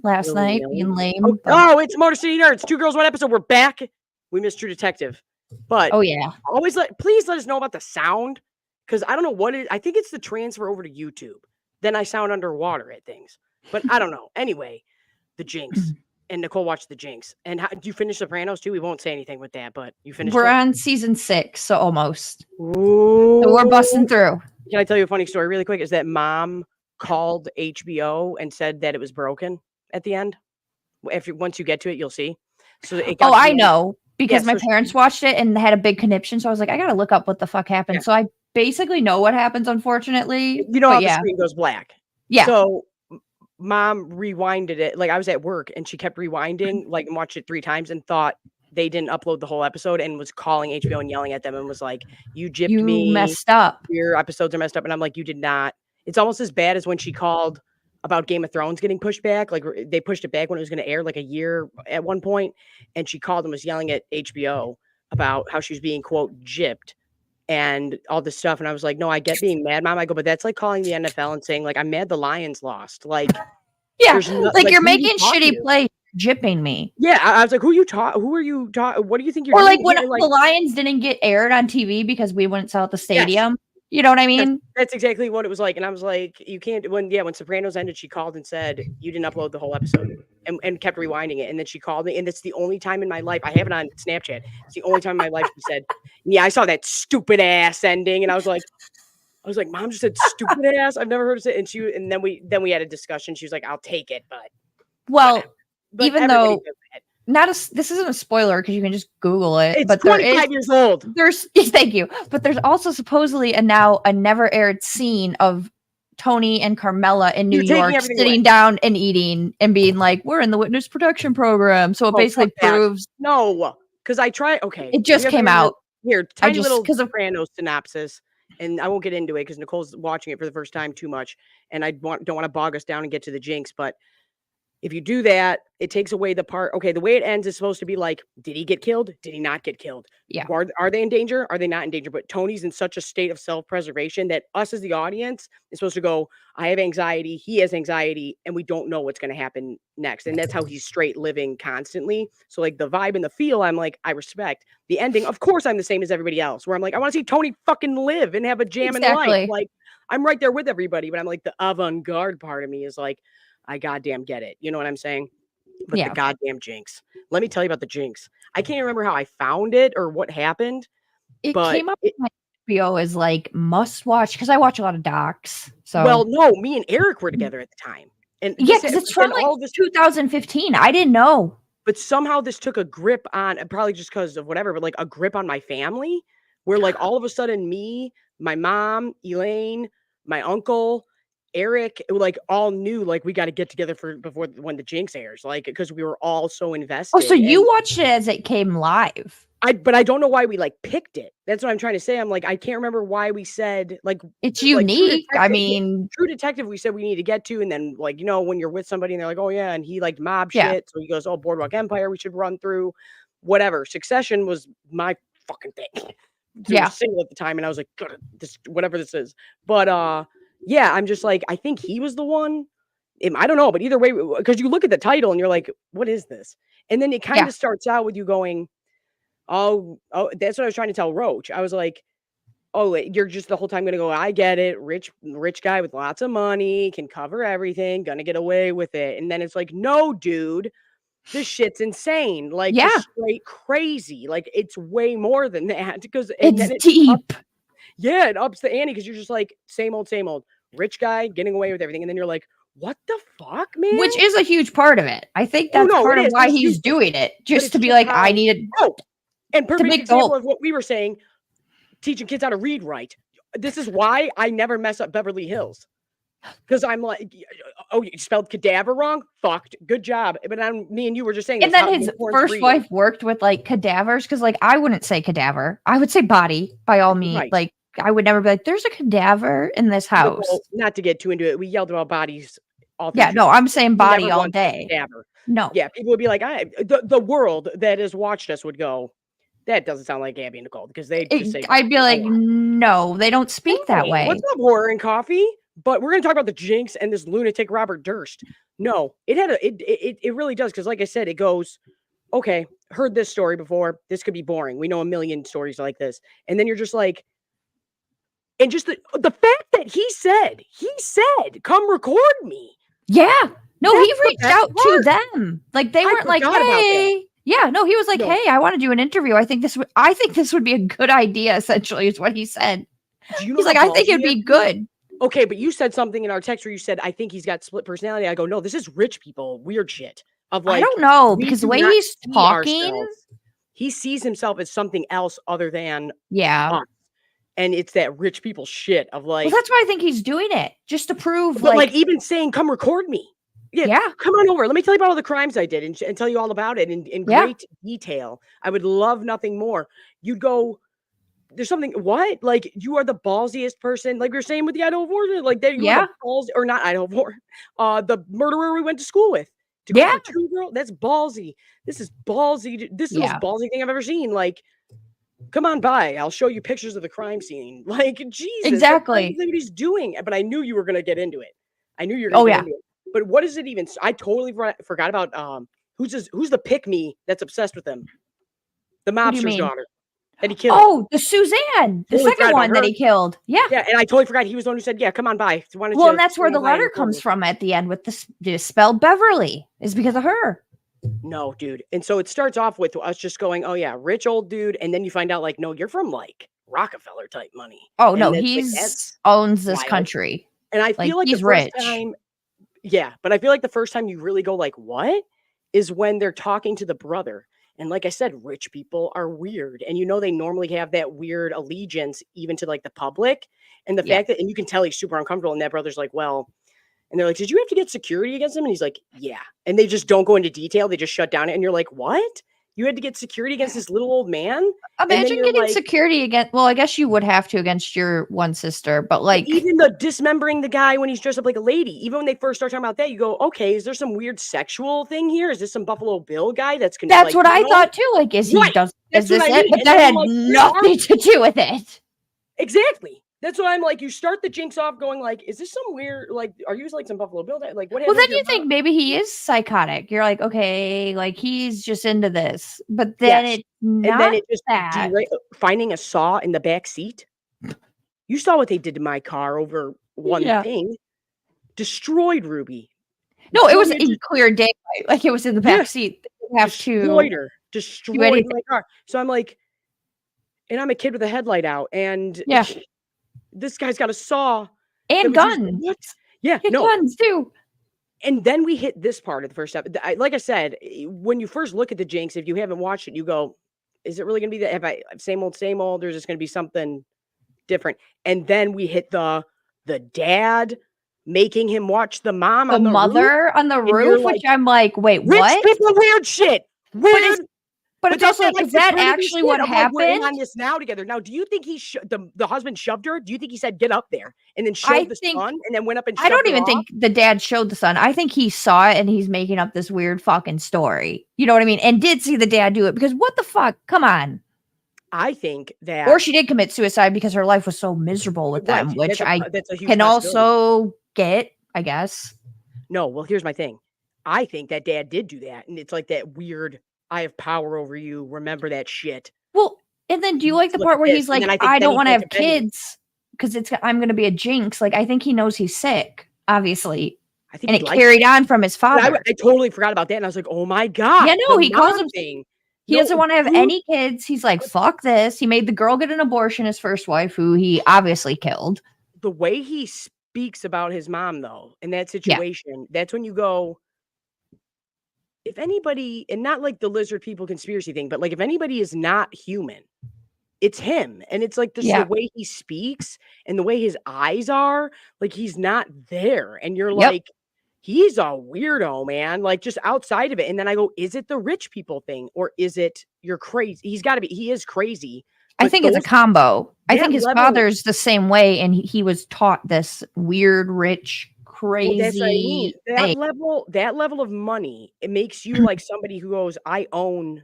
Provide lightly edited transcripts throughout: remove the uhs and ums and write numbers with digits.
last night being lame. Oh, it's Motor City Nerds. 2 Girls, 1 Episode. We're back. We missed True Detective. But please let us know about the sound. Because I don't know what it is. I think it's the transfer over to YouTube. Then I sound underwater at things. But I don't know. Anyway, the Jinx. And Nicole watched the Jinx. And do you finish Sopranos too? We won't say anything with that, but you finished We're on season 6, so almost. Ooh. So we're busting through. Can I tell you a funny story really quick? Is that mom called HBO and said that it was broken at the end? Once you get to it, you'll see. So it got I know. Because my parents watched it and had a big conniption. So I was like, I got to look up what the fuck happened. Yeah. So I basically know what happens, unfortunately. You know how the screen goes black. Yeah. So mom rewinded it. Like I was at work and she kept rewinding, like and watched it 3 times and thought they didn't upload the whole episode and was calling HBO and yelling at them and was like, you gypped me. You messed up. Your episodes are messed up. And I'm like, you did not. It's almost as bad as when she called about Game of Thrones getting pushed back. Like they pushed it back when it was going to air like a year at one point. And she called and was yelling at HBO about how she was being, quote, gypped and all this stuff. And I was like, no, I get being mad, mom. I go, but that's like calling the NFL and saying like, I'm mad the Lions lost. Like, yeah, like you're making shitty plays, gypping me. Yeah. I was like, who are you what do you think you're doing? Or like when the Lions didn't get aired on TV because we wouldn't sell at the stadium. Yes. You know what I mean? That's exactly what it was like. And I was like, you can't, when Sopranos ended, she called and said, you didn't upload the whole episode and kept rewinding it. And then she called me. And it's the only time in my life, I have it on Snapchat. It's the only time in my life she said, yeah, I saw that stupid ass ending. And I was like, mom just said stupid ass. I've never heard her say it. And then we had a discussion. She was like, I'll take it. But even though this isn't a spoiler because you can just Google it. It's 25 years old. Thank you. But there's also supposedly a never aired scene of Tony and Carmela in New York sitting down and eating and being like, we're in the witness protection program. So it basically proves. No, because I tried. Okay. It just came out. Here, tiny little Sopranos synopsis. And I won't get into it because Nicole's watching it for the first time too much. And I don't want to bog us down and get to the Jinx. But if you do that, it takes away the part. Okay, the way it ends is supposed to be like, did he get killed? Did he not get killed? Yeah. Are they in danger? Are they not in danger? But Tony's in such a state of self-preservation that us as the audience is supposed to go, I have anxiety, he has anxiety, and we don't know what's going to happen next. And that's how he's straight living constantly. So like the vibe and the feel, I'm like, I respect. The ending, of course, I'm the same as everybody else, where I'm like, I want to see Tony fucking live and have a jam in life. Like, I'm right there with everybody, but I'm like, the avant-garde part of me is like, I goddamn get it. You know what I'm saying? But the goddamn Jinx. Let me tell you about the Jinx. I can't remember how I found it or what happened. It came up with my HBO as like must watch because I watch a lot of docs. So well, no, me and Eric were together at the time. And because it's from like 2015. I didn't know. But somehow this took a grip on, probably just because of whatever, but like a grip on my family where like all of a sudden me, my mom, Elaine, my uncle, Eric, like all knew like we got to get together before when the Jinx airs, like because we were all so invested. Oh, so you watched it as it came live? But I don't know why we like picked it. That's what I'm trying to say. I'm like, I can't remember why we said like it's unique. I mean, True Detective, we said we need to get to, and then like when you're with somebody and they're like, oh yeah, and he liked mob shit, so he goes, oh, Boardwalk Empire, we should run through. Whatever. Succession was my fucking thing. Yeah, single at the time, and I was like, God, this whatever this is, but yeah, I'm just like, I think he was the one. I don't know, but either way, because you look at the title and you're like, what is this? And then it kind of starts out with you going, oh, that's what I was trying to tell Roach. I was like, oh, you're just the whole time going to go, I get it. Rich guy with lots of money, can cover everything, going to get away with it. And then it's like, no, dude, this shit's insane. Like, straight crazy. Like, it's way more than that. Because it's deep. Yeah, it ups the ante because you're just like, same old. Rich guy getting away with everything. And then you're like, what the fuck, man? Which is a huge part of it. I think that's part of why he's doing it. Just to be like, I needed. Oh, and perfect example of what we were saying, teaching kids how to read right. This is why I never mess up Beverly Hills. Because I'm like, oh, you spelled cadaver wrong? Fucked. Good job. But me and you were just saying. And then his first wife worked with like cadavers. Because like, I wouldn't say cadaver. I would say body by all means. Right. Like, I would never be like, there's a cadaver in this house. Well, not to get too into it. We yelled about bodies all the time. Yeah, no, I'm saying body all day. Cadaver. No. Yeah, people would be like, the world that has watched us would go, that doesn't sound like Gabby and Nicole. Because they just say, I'd be like, no, they don't speak that way. What's up, Horror and Coffee? But we're going to talk about the Jinx and this lunatic Robert Durst. No, it really does. Because like I said, it goes, okay, heard this story before. This could be boring. We know a million stories like this. And then you're just like, and just the fact that he said, come record me. Yeah. No, he reached out to them. Like they weren't like, hey. Yeah, no, he was like, hey, I want to do an interview. I think this would be a good idea, essentially, is what he said. He's like, I think it'd be good. Okay, but you said something in our text where you said, I think he's got split personality. I go, no, this is rich people, weird shit. Of like, I don't know, because the way he's talking, he sees himself as something else other than us. And it's that rich people shit of like. Well, that's why I think he's doing it, just to prove. But like even saying, come record me. Yeah. Come on over. Let me tell you about all the crimes I did and tell you all about it in great detail. I would love nothing more. You'd go, there's something, what? Like, you are the ballsiest person. Like you're saying with the Idaho 4, like that. You are the balls, or not Idaho 4, the murderer we went to school with. To go for two girl, that's ballsy. This is ballsy. This is the most ballsy thing I've ever seen. Like, come on by. I'll show you pictures of the crime scene. Like, Jesus. Exactly. That's what he's doing. But I knew you were going to get into it. I knew you were going to get into it. But what is it even? I totally forgot about who's the pick-me that's obsessed with him? The mobster's daughter that he killed. Oh, the Suzanne, the second one that he killed. Yeah. Yeah, and I totally forgot he was the one who said, yeah, come on by. Well, and that's where the letter comes from at the end with the spell Beverly is because of her. No, dude. And so it starts off with us just going, oh, yeah, rich old dude. And then you find out, like, no, you're from, like, Rockefeller type money. Oh, no, he owns this country. And I feel like he's rich. Yeah, but I feel like the first time you really go like, what? Is when they're talking to the brother. And like I said, rich people are weird. And they normally have that weird allegiance even to like the public. And the fact that, and you can tell he's super uncomfortable. And that brother's like, well, and they're like, did you have to get security against him? And he's like, yeah. And they just don't go into detail. They just shut down it. And you're like, what? You had to get security against this little old man? Imagine getting security against, well, I guess you would have to against your one sister, but like. Even the dismembering the guy when he's dressed up like a lady, even when they first start talking about that, you go, okay, is there some weird sexual thing here? Is this some Buffalo Bill guy that's going to That's what I thought too. Like, is he does, is this it? But that had nothing to do with it. Exactly. That's why I'm like, you start the Jinx off going like, is this some weird, like, are you like some Buffalo Bill? Like, what? Well, then you think maybe he is psychotic. You're like, okay, like he's just into this. But then it's not, and then it just that. Finding a saw in the back seat. You saw what they did to my car over one thing. Destroyed Ruby. No, it was in clear daylight. Like it was in the back seat. They have destroyed my car. So I'm like, and I'm a kid with a headlight out, and this guy's got a saw and guns. What? Yeah, guns too. And then we hit this part of the first episode. Like I said, when you first look at the Jinx, if you haven't watched it, you go, "Is it really going to be that? Same old, or is this going to be something different?" And then we hit the dad making him watch the mom, the mother on the roof, which I'm like, wait, what? Rich people, weird shit. Weird. But it's also like, is that actually what happened? We're on this now together. Now, do you think the husband shoved her? Do you think he said, get up there and then shoved the son and then went up and shoved her? I don't even think the dad showed the son. I think he saw it and he's making up this weird fucking story. You know what I mean? And did see the dad do it because what the fuck? Come on. I think that. Or she did commit suicide because her life was so miserable with them, which I can also get, I guess. No, well, here's my thing. I think that dad did do that. And it's like that weird, I have power over you. Remember that shit. Well, and then do you like the part where he's like, I don't want to have kids because I'm going to be a Jinx. Like, I think he knows he's sick, obviously. I think and it carried on from his father. I totally forgot about that. And I was like, oh my God. Yeah, no, he calls him. He doesn't want to have any kids. He's like, fuck this. He made the girl get an abortion, his first wife, who he obviously killed. The way he speaks about his mom, though, in that situation, that's when you go, if anybody, and not like the lizard people conspiracy thing, but like if anybody is not human, it's him. And it's like the way he speaks and the way his eyes are, like he's not there. And you're like, he's a weirdo, man. Like just outside of it. And then I go, is it the rich people thing? Or is it you're crazy? He is crazy. I think it's a combo. I think his father's the same way. And he was taught this weird, rich, crazy. Well, that's what I mean. That level of money, it makes you like somebody who goes, I own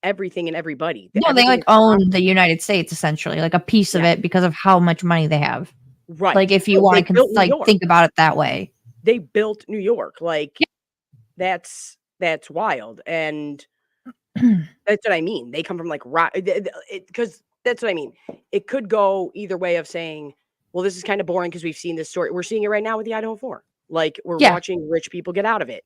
everything and everybody. No, they like own the United States essentially, like a piece of it because of how much money they have. Right. Like if you want to like think about it that way. They built New York. Like that's wild. And that's what I mean. They come from like because that's what I mean. It could go either way of saying, well, this is kind of boring because we've seen this story. We're seeing it right now with the Idaho 4. Like we're watching rich people get out of it.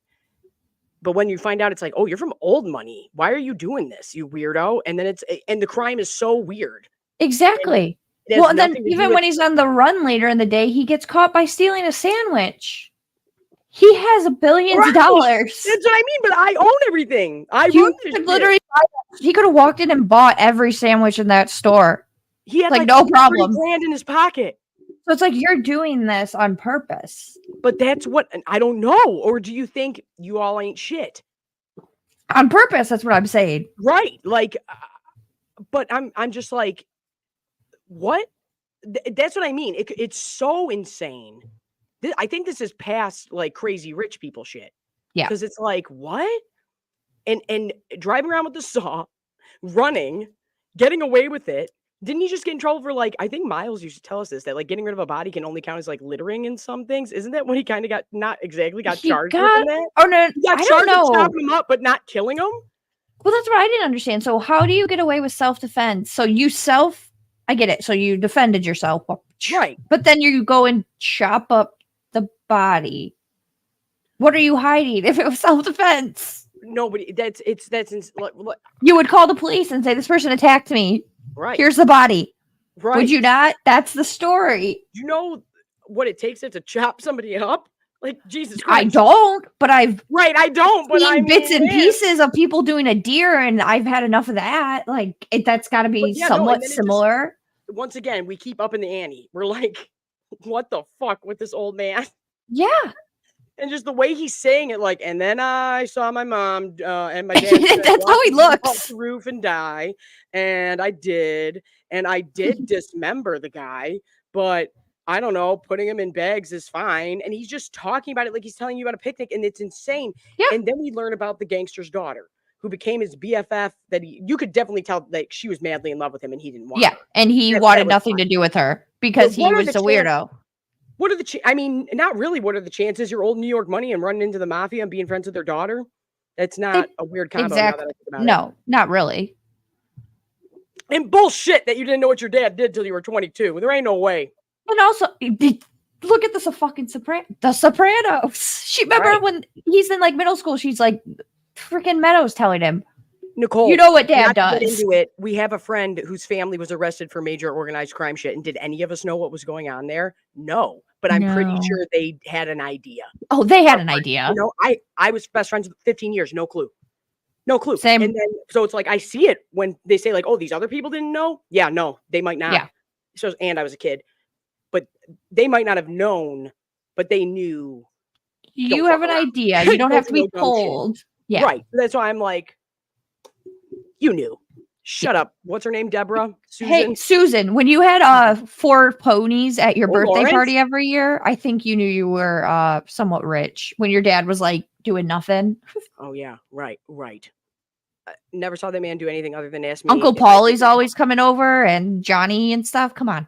But when you find out, it's like, oh, you're from old money. Why are you doing this, you weirdo? And then and the crime is so weird. Exactly. Well, and then even when he's on the run later in the day, he gets caught by stealing a sandwich. He has billions of dollars. That's what I mean. But I own everything. I run this shit. Literally, he could have walked in and bought every sandwich in that store. He had like no problem. $30,000 in his pocket. So it's like you're doing this on purpose. But that's what I don't know. Or do you think you all ain't shit? On purpose, that's what I'm saying. Right. Like, but I'm just like, what? That's what I mean. It's so insane. I think this is past like crazy rich people shit. Yeah. Because it's like, what? And driving around with the saw, running, getting away with it. Didn't he just get in trouble for like, I think Miles used to tell us this, that like getting rid of a body can only count as like littering in some things. Isn't that when he kind of got, not exactly got charged with that? Oh no, he got charged with chopping him up, but not killing him? Well, that's what I didn't understand. So how do you get away with self-defense? So I get it. So you defended yourself. Right. But then you go and chop up the body. What are you hiding if it was self-defense? Nobody, you would call the police and say, this person attacked me. Right. Here's the body. Right. Would you not? That's the story. You know what it takes to chop somebody up? Like, Jesus Christ. I don't, but I've I don't, but seen bits and pieces of people doing a deer, and I've had enough of that. Like, that's got to be somewhat similar. Once again, we keep up in the ante. We're like, what the fuck with this old man? Yeah. And just the way he's saying it, like, and then I saw my mom and my dad. That's how he looks. Off the roof and die. And I did dismember the guy, but I don't know, putting him in bags is fine. And he's just talking about it like he's telling you about a picnic, and it's insane. Yeah. And then we learn about the gangster's daughter, who became his BFF, that you could definitely tell like she was madly in love with him and he didn't want her. And he wanted nothing to do with her because he was a weirdo. What are I mean, not really. What are the chances you're old New York money and running into the mafia and being friends with their daughter? That's not a weird combo. Exactly. No, not really. And bullshit that you didn't know what your dad did till you were 22. There ain't no way. And also, look at the fucking The Sopranos. She remember when he's in like middle school, she's like freaking Meadows telling him, Nicole, you know what dad does. Get into it. We have a friend whose family was arrested for major organized crime shit. And did any of us know what was going on there? No. But I'm pretty sure they had an idea. Oh, they had an idea. You know, I was best friends with 15 years. No clue. No clue. Same. And then, so it's like, I see it when they say like, oh, these other people didn't know. Yeah, no, they might not. Yeah. So, and I was a kid, but they might not have known, but they knew. You have an idea. You don't have to be told. Yeah. Right. That's why I'm like, you knew. Shut up. What's her name? Deborah? Susan? Hey, Susan, when you had 4 ponies at your birthday party every year, I think you knew you were somewhat rich when your dad was like doing nothing. Oh, yeah. Right. Never saw that man do anything other than ask me. Uncle Paulie's always coming over and Johnny and stuff. Come on.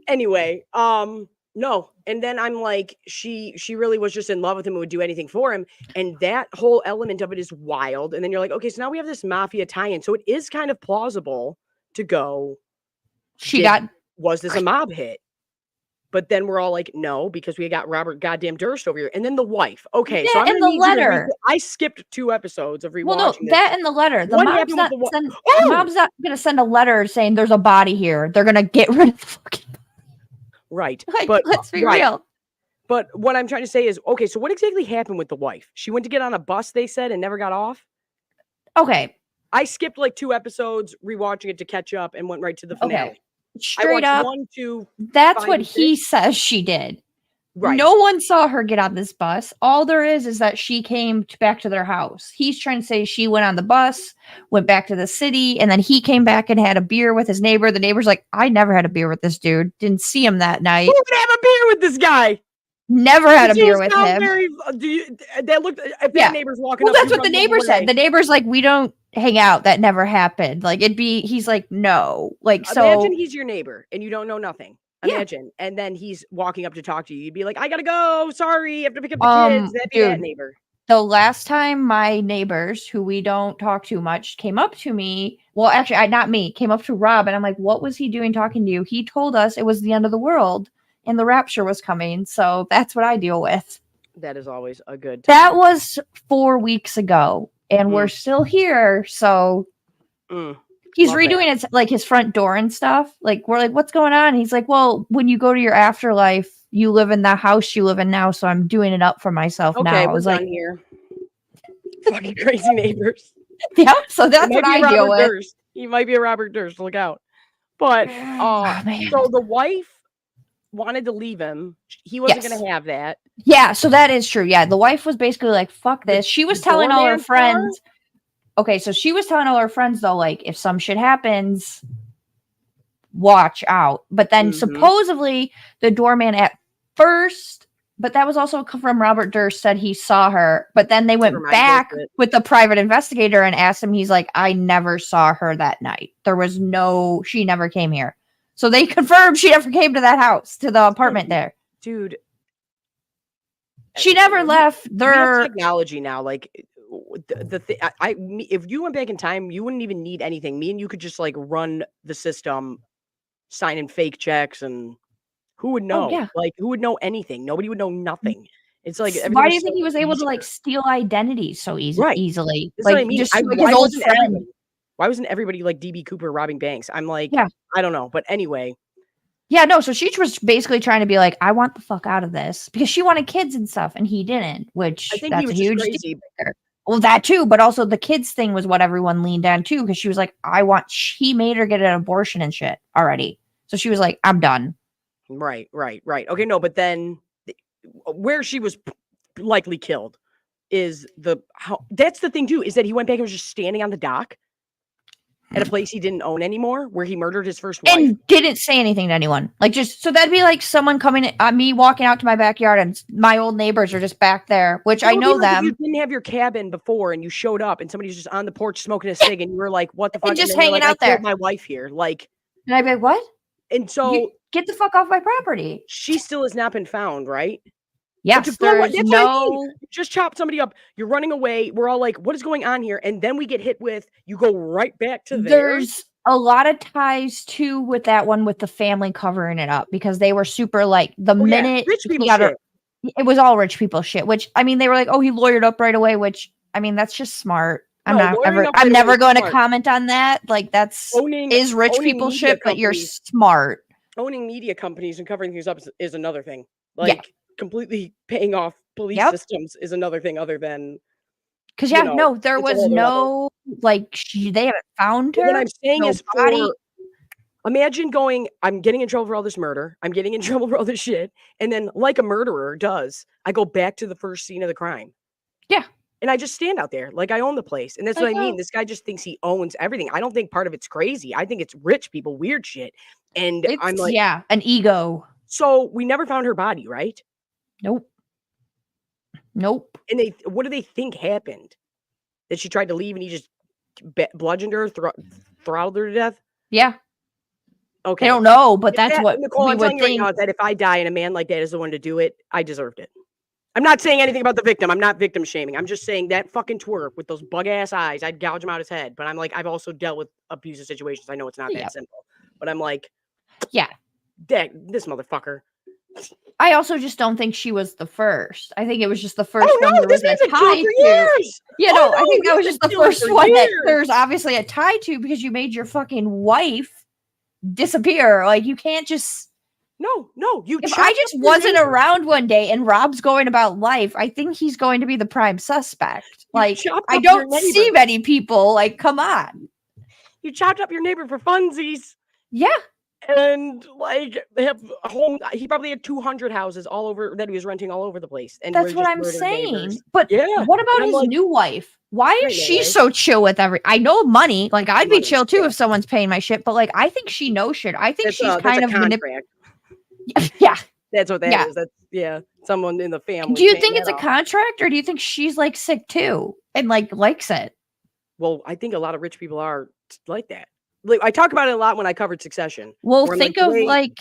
Anyway, no. And then I'm like, she really was just in love with him and would do anything for him. And that whole element of it is wild. And then you're like, okay, so now we have this mafia tie-in. So it is kind of plausible to go, was this a mob hit? But then we're all like, no, because we got Robert goddamn Durst over here. And then the wife. Okay, yeah, so I'm in the letter. I skipped 2 episodes of rewatching Well, no, that and the letter. The mom's not going to send a letter saying there's a body here. They're going to get rid of the fucking right. Like, but let's be real. But what I'm trying to say is, okay, so what exactly happened with the wife? She went to get on a bus, they said, and never got off? Okay. I skipped like 2 episodes, rewatching it to catch up, and went right to the finale. Okay. Straight up, 1, 2, that's what he says she did. Right. No one saw her get on this bus. All there is that she came back to their house. He's trying to say she went on the bus, went back to the city, and then he came back and had a beer with his neighbor. The neighbor's like, I never had a beer with this dude. Didn't see him that night. Who would have a beer with this guy? Never had a beer with him. That neighbor's walking up. Well, that's what the neighbor said. The neighbor's like, we don't hang out. That never happened. Like, he's like, no. Like, so. Imagine he's your neighbor and you don't know nothing. Imagine. And then he's walking up to talk to you. You'd be like, I gotta go. Sorry, I have to pick up the kids. That'd be that neighbor. The last time my neighbors, who we don't talk to much, came up to me. Well, actually, not me, came up to Rob, and I'm like, what was he doing talking to you? He told us it was the end of the world and the rapture was coming. So that's what I deal with. That is always a good time. That was 4 weeks ago, and we're still here. So he's redoing it, like his front door and stuff. Like, we're like, what's going on? He's like, well, when you go to your afterlife, you live in the house you live in now. So I'm doing it up for myself now. I was like, here. Fucking crazy neighbors. Yeah. So that's what I deal with. Durst. He might be a Robert Durst. Look out. But so the wife wanted to leave him. He wasn't going to have that. Yeah. So that is true. Yeah. The wife was basically like, fuck this. She was telling all her friends. Okay, so she was telling all her friends, though, like, if some shit happens, watch out. But then supposedly the doorman at first, but that was also from Robert Durst, said he saw her. But then they went back with the private investigator and asked him. He's like, I never saw her that night. She never came here. So they confirmed she never came to that house, to the apartment there. Dude. She never left. There's technology now, like... if you went back in time, you wouldn't even need anything. Me and you could just like run the system, sign in fake checks, and who would know? Like, who would know anything? Nobody would know nothing. It's like, why do you think he was able to like steal identities so easily? That's like, what I mean. Just like his old friend. Why wasn't everybody like DB Cooper robbing banks? I'm like, I don't know, but anyway. Yeah, no. So she was basically trying to be like, I want the fuck out of this, because she wanted kids and stuff, and he didn't. Which I think he was a huge crazy. Well, that too, but also the kids thing was what everyone leaned on too, because she was like, he made her get an abortion and shit already. So she was like, I'm done. Right. Okay, no, but then where she was likely killed is that's the thing too, is that he went back and was just standing on the dock at a place he didn't own anymore, where he murdered his first wife. And didn't say anything to anyone. Like, just, so that'd be like someone coming, me walking out to my backyard and my old neighbors are just back there, which I know them. If you didn't have your cabin before and you showed up and somebody was just on the porch smoking a cig and you were like, what the fuck? And just hanging out there. My wife here. Like, and I'd be like, what? And so get the fuck off my property. She still has not been found, right? Yes, there's no... Just chop somebody up. You're running away. We're all like, what is going on here? And then we get hit with, you go right back to there. There's a lot of ties too with that one, with the family covering it up, because they were super like, minute rich people shit. It was all rich people shit, which, I mean, they were like, oh, he lawyered up right away, which, I mean, that's just smart. I'm never going to comment on that. Like, is rich people shit, but you're smart. Owning media companies and covering things up is another thing. Like, completely paying off police systems is another thing, other than, because there was no like, they haven't found her. What I'm saying is, imagine going, I'm getting in trouble for all this murder, I'm getting in trouble for all this shit, and then, like a murderer does, I go back to the first scene of the crime. Yeah. And I just stand out there like I own the place. And that's what I mean. This guy just thinks he owns everything. I don't think part of it's crazy. I think it's rich people, weird shit. And I'm like, an ego. So we never found her body, right? Nope. And what do they think happened? That she tried to leave and he just bludgeoned her, throttled her to death? Yeah. Okay. I don't know, but that's what Nicole, we I'm would telling you right now, that if I die and a man like that is the one to do it, I deserved it. I'm not saying anything about the victim. I'm not victim shaming. I'm just saying that fucking twerp with those bug ass eyes, I'd gouge him out his head. But I'm like, I've also dealt with abusive situations. I know it's not that simple. But I'm like, this motherfucker. I also just don't think she was the first. I think it was just the first one there was a tie to. I think that was just the first one that there's obviously a tie to, because you made your fucking wife disappear. Like, you can't just... No. If I just wasn't around one day and Rob's going about life, I think he's going to be the prime suspect. Like, I don't see many people. Like, come on. You chopped up your neighbor for funsies. Yeah. And like, they have a home. He probably had 200 houses all over that he was renting all over the place. And that's what I'm saying. Neighbors. But what about his new wife? Why is she so chill with I know money. Like, I'd be chill too if someone's paying my shit. But like, I think she knows shit. I think she's kind of manipulative. Yeah. That's what that is. That's someone in the family. Do you think it's a contract, or do you think she's like sick too and like likes it? Well, I think a lot of rich people are like that. Like, I talk about it a lot when I covered Succession. Well, think of like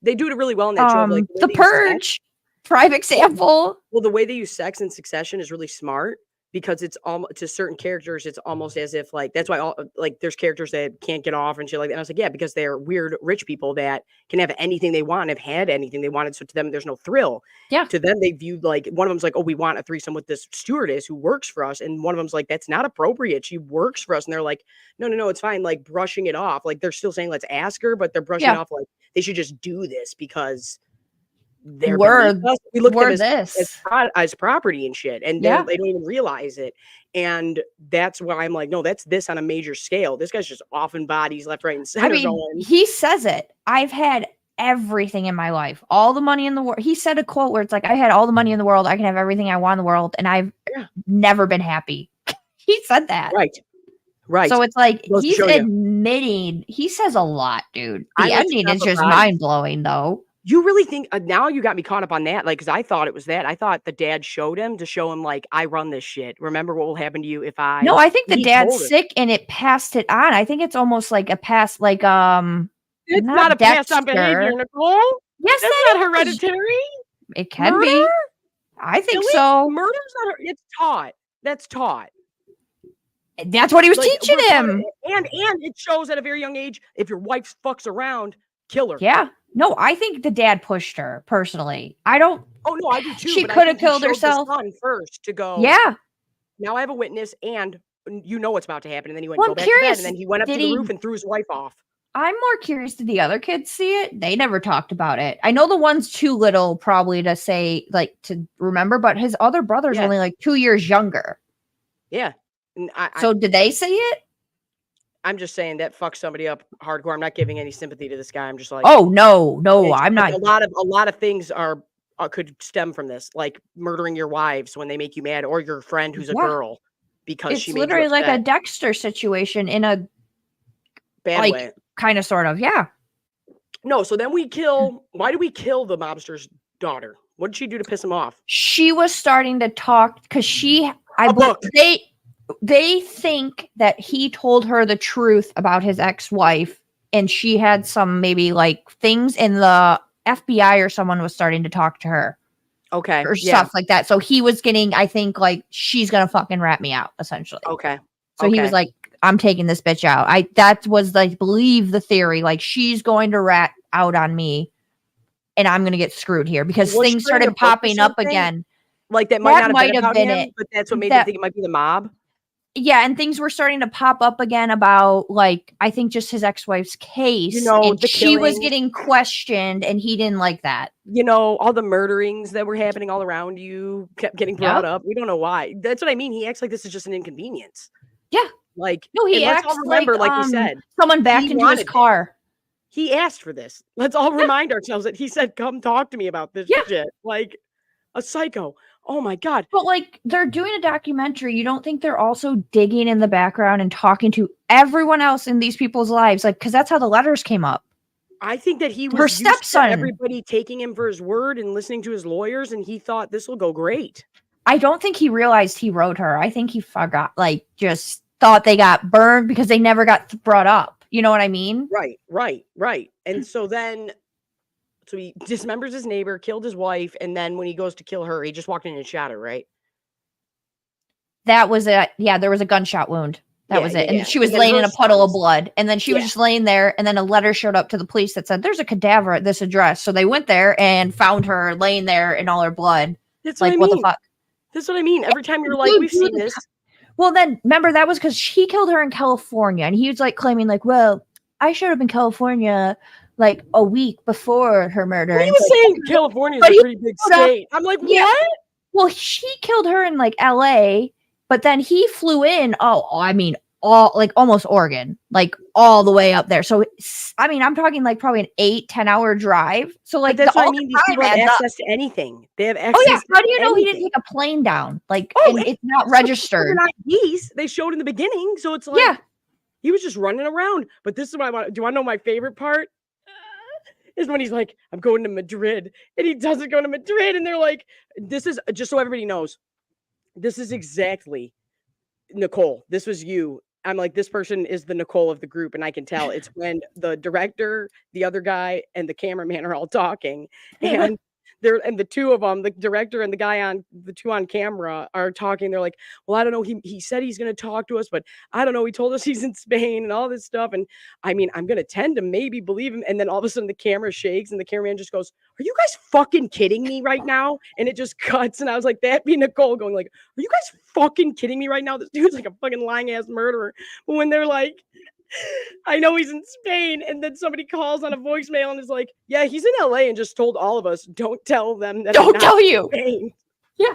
They do it really well in that show. Like The Purge, prime example. Well, the way they use sex in Succession is really smart because it's almost to certain characters, it's almost as if like that's why all like there's characters that can't get off and shit like that. And I was like, yeah, because they're weird rich people that can have anything they want, have had anything they wanted. So to them, there's no thrill. Yeah. To them, they viewed like one of them's like, oh, we want a threesome with this stewardess who works for us, and one of them's like, that's not appropriate. She works for us, and they're like, no, it's fine. Like brushing it off. Like they're still saying let's ask her, but they're brushing it off like they should just do this because. We look at them as property and shit, and they don't even realize it. And that's why I'm like, no, that's this on a major scale. This guy's just offing bodies left, right, and center. I mean, he says it. I've had everything in my life, all the money in the world. He said a quote where it's like, I had all the money in the world. I can have everything I want in the world, and I've never been happy. He said that. Right. So it's like he's admitting. He says a lot, dude. The ending is just mind blowing, though. You really think now you got me caught up on that? Like, because I thought it was that. I thought the dad showed him to show him, like, I run this shit. Remember what will happen to you if I. No, I think the dad's sick and it passed it on. I think it's almost like a pass, like, it's not a pass on behavior, Nicole. Yes, that's not hereditary. It can be. I think so. Murder's not. It's taught. That's taught. That's what he was teaching him. And it shows at a very young age, if your wife fucks around, kill her. Yeah. No, I think the dad pushed her personally. I don't. Oh no, I do too. She could have killed herself first to go. Yeah. Now I have a witness, and you know what's about to happen. And then he went go back to bed, and then he went up to the roof and threw his wife off. I'm more curious. Did the other kids see it? They never talked about it. I know the one's too little probably to say, like, to remember, but his other brother's only like 2 years younger. Yeah. So did they see it? I'm just saying that fucks somebody up hardcore. I'm not giving any sympathy to this guy. I'm just like, oh no, I'm not. A lot of things are could stem from this, like murdering your wives when they make you mad, or your friend who's a girl because she made you upset. It's literally like a Dexter situation in a bad way, kind of, sort of, yeah. No, so then we kill. Why do we kill the mobster's daughter? What did she do to piss him off? She was starting to talk because they think that he told her the truth about his ex-wife, and she had some maybe like things in the FBI or someone was starting to talk to her. Okay. Or stuff like that. So he was getting, I think, like, she's going to fucking rat me out, essentially. Okay. So he was like, I'm taking this bitch out. That was, like, believe the theory. Like, she's going to rat out on me, and I'm going to get screwed here because things started popping up again. Like, that might not have been it. But that's what made me think it might be the mob. Yeah, and things were starting to pop up again about, like, I think just his ex-wife's case. You know, and she was getting questioned, and he didn't like that. You know, all the murderings that were happening all around you kept getting brought up. We don't know why. That's what I mean. He acts like this is just an inconvenience. Yeah. Like, no, he acts like you said, someone backed into his car. He asked for this. Let's all remind ourselves that he said, come talk to me about this shit. Like, a psycho. Oh my God. But like, they're doing a documentary. You don't think they're also digging in the background and talking to everyone else in these people's lives? Like, because that's how the letters came up. I think that he was her stepson. Everybody taking him for his word and listening to his lawyers, and he thought this will go great. I don't think he realized he wrote her. I think he forgot, like, just thought they got burned because they never got brought up. You know what I mean? Right. And so then... So he dismembers his neighbor, killed his wife, and then when he goes to kill her, he just walked in and shot her, right? That was it. Yeah, there was a gunshot wound. That was it. And she was laying in a puddle of blood. And then she was just laying there. And then a letter showed up to the police that said, there's a cadaver at this address. So they went there and found her laying there in all her blood. That's like, what the fuck? That's what I mean. Every time you're like, we've seen this. Well, then, remember, that was because she killed her in California. And he was like claiming like, well, I showed up in California like a week before her murder. He was saying California is a pretty big state. I'm like, what? Well, she killed her in like LA, but then he flew in. Almost Oregon, like all the way up there. So, I mean, I'm talking like probably an 8-10 hour drive. So, like, that's what I mean. These people have access to anything. They have access. Oh yeah. How do you know he didn't take a plane down? Like, it's not registered. They showed in the beginning, so it's like, he was just running around. But this is what I want. Do you want to know my favorite part? Is when he's like, I'm going to Madrid, and he doesn't go to Madrid, and they're like, this is just so everybody knows, this is exactly Nicole. This was you I'm like, this person is the Nicole of the group, and I can tell. It's when the director, the other guy, and the cameraman are all talking, and the two of them, the director and the guy on the two on camera, are talking. They're like, well, I don't know. He said he's going to talk to us, but I don't know. He told us he's in Spain and all this stuff. And I mean, I'm going to tend to maybe believe him. And then all of a sudden the camera shakes and the cameraman just goes, are you guys fucking kidding me right now? And it just cuts. And I was like, that'd be Nicole going like, are you guys fucking kidding me right now? This dude's like a fucking lying ass murderer. But when they're like, I know he's in Spain, and then somebody calls on a voicemail and is like, yeah, he's in LA and just told all of us, don't tell them that. Don't tell you. Yeah.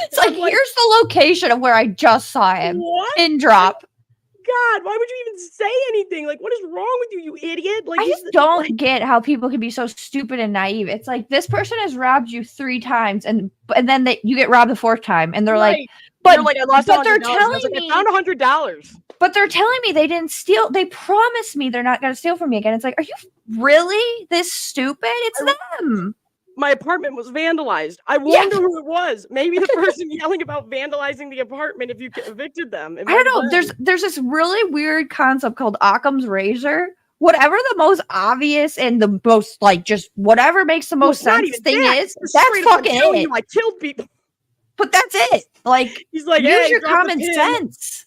It's like, here's the location of where I just saw him. What? Pin drop. God, why would you even say anything? Like, what is wrong with you, you idiot? Like, I just don't get how people can be so stupid and naive. It's like, this person has robbed you 3 times, and then you get robbed the 4th time, and they're like, but like, I lost $100. They're telling me, I found $100. But they're telling me they didn't steal. They promised me they're not going to steal from me again. It's like, are you really this stupid? It's them. My apartment was vandalized. I wonder who it was. Maybe the person yelling about vandalizing the apartment if you evicted them. I don't know. There's this really weird concept called Occam's razor. Whatever the most obvious and the most, like, just whatever makes the most sense thing is, that's fucking it. I killed people. But that's it. Like, he's like, use your common sense.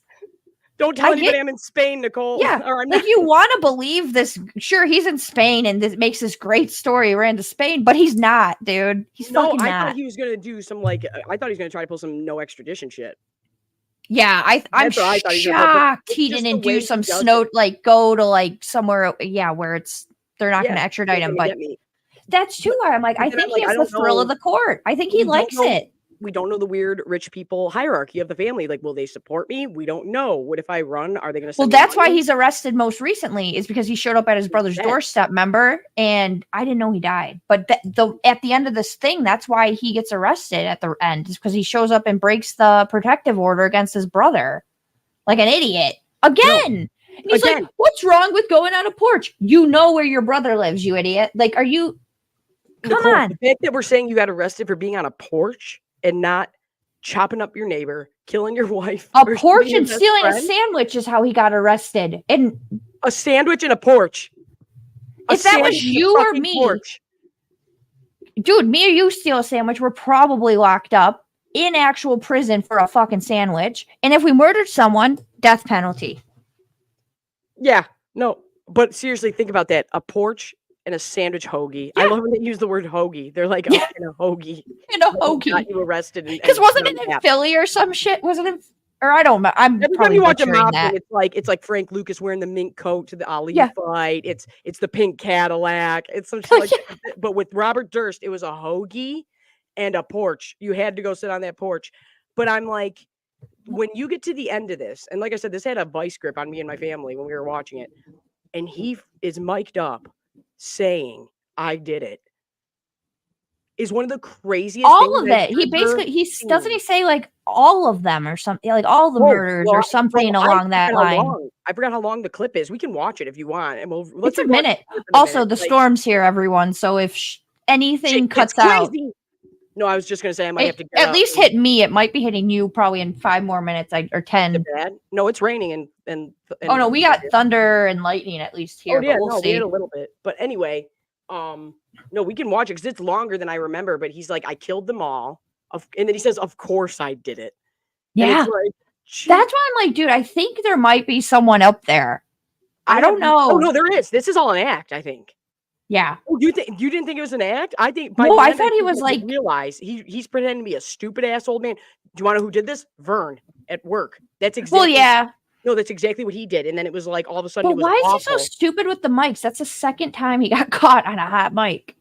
Don't tell anybody I'm in Spain, Nicole. Yeah. Or like, you want to believe this. Sure, he's in Spain and this makes this great story. He ran to Spain, but he's not, dude. He's fucking not. I thought he was going to do some, like, I thought he was going to try to pull some no extradition shit. Yeah, I'm shocked he didn't do some snow, like, go to, like, somewhere, where they're not going to extradite him. But that's too why I'm like, I think he has the thrill of the court. I think he likes it. We don't know the weird rich people hierarchy of the family. Like, will they support me? We don't know. What if I run? Are they going to? Well, that's why he's arrested most recently, is because he showed up at his brother's doorstep. Remember? And I didn't know he died. But at the end of this thing, that's why he gets arrested at the end, is because he shows up and breaks the protective order against his brother, like an idiot again. No. He's like, "What's wrong with going on a porch? You know where your brother lives, you idiot! Like, are you? Come on!" The fact that we're saying you got arrested for being on a porch and not chopping up your neighbor, killing your wife. A porch and stealing a sandwich is how he got arrested. And a sandwich and a porch. If that was you or me, dude, me or you steal a sandwich, we're probably locked up in actual prison for a fucking sandwich. And if we murdered someone, death penalty. Yeah, no. But seriously, think about that. A porch and a sandwich hoagie. Yeah. I love when they use the word hoagie. They're like, in a hoagie. In a hoagie. Got you arrested. Because wasn't it in Philly or some shit? Wasn't it? Or I don't know. I'm every time you watch a mob, it's like Frank Lucas wearing the mink coat to the Ali fight. It's the pink Cadillac. It's some shit like that. But with Robert Durst, it was a hoagie and a porch. You had to go sit on that porch. But I'm like, when you get to the end of this, and like I said, this had a vice grip on me and my family when we were watching it, and he is mic'd up saying I did it, is one of the craziest all of it. He basically doesn't he say like all of them or something, like all the murders or something along that line. I forgot how long the clip is. We can watch it if you want, and it's a minute. Also, the storm's here, everyone, so if anything cuts out. No, I was just gonna say I might have to at least hit me. It might be hitting you probably in 5 more minutes or 10. Bad? No, it's raining and oh no, we got thunder and lightning at least here. Oh, yeah, we'll see. We had a little bit. But anyway, no, we can watch it because it's longer than I remember. But he's like, I killed them all, and then he says, "Of course I did it." Yeah, like, that's why I'm like, dude, I think there might be someone up there. I don't know. Oh no, there is. This is all an act, I think. Yeah. Oh, you didn't think it was an act? I think. No, I thought he was like. Realize he's pretending to be a stupid ass old man. Do you want to know who did this? Vern at work. That's exactly. Well, yeah. No, that's exactly what he did. And then it was like all of a sudden. But why is he so stupid with the mics? That's the second time he got caught on a hot mic.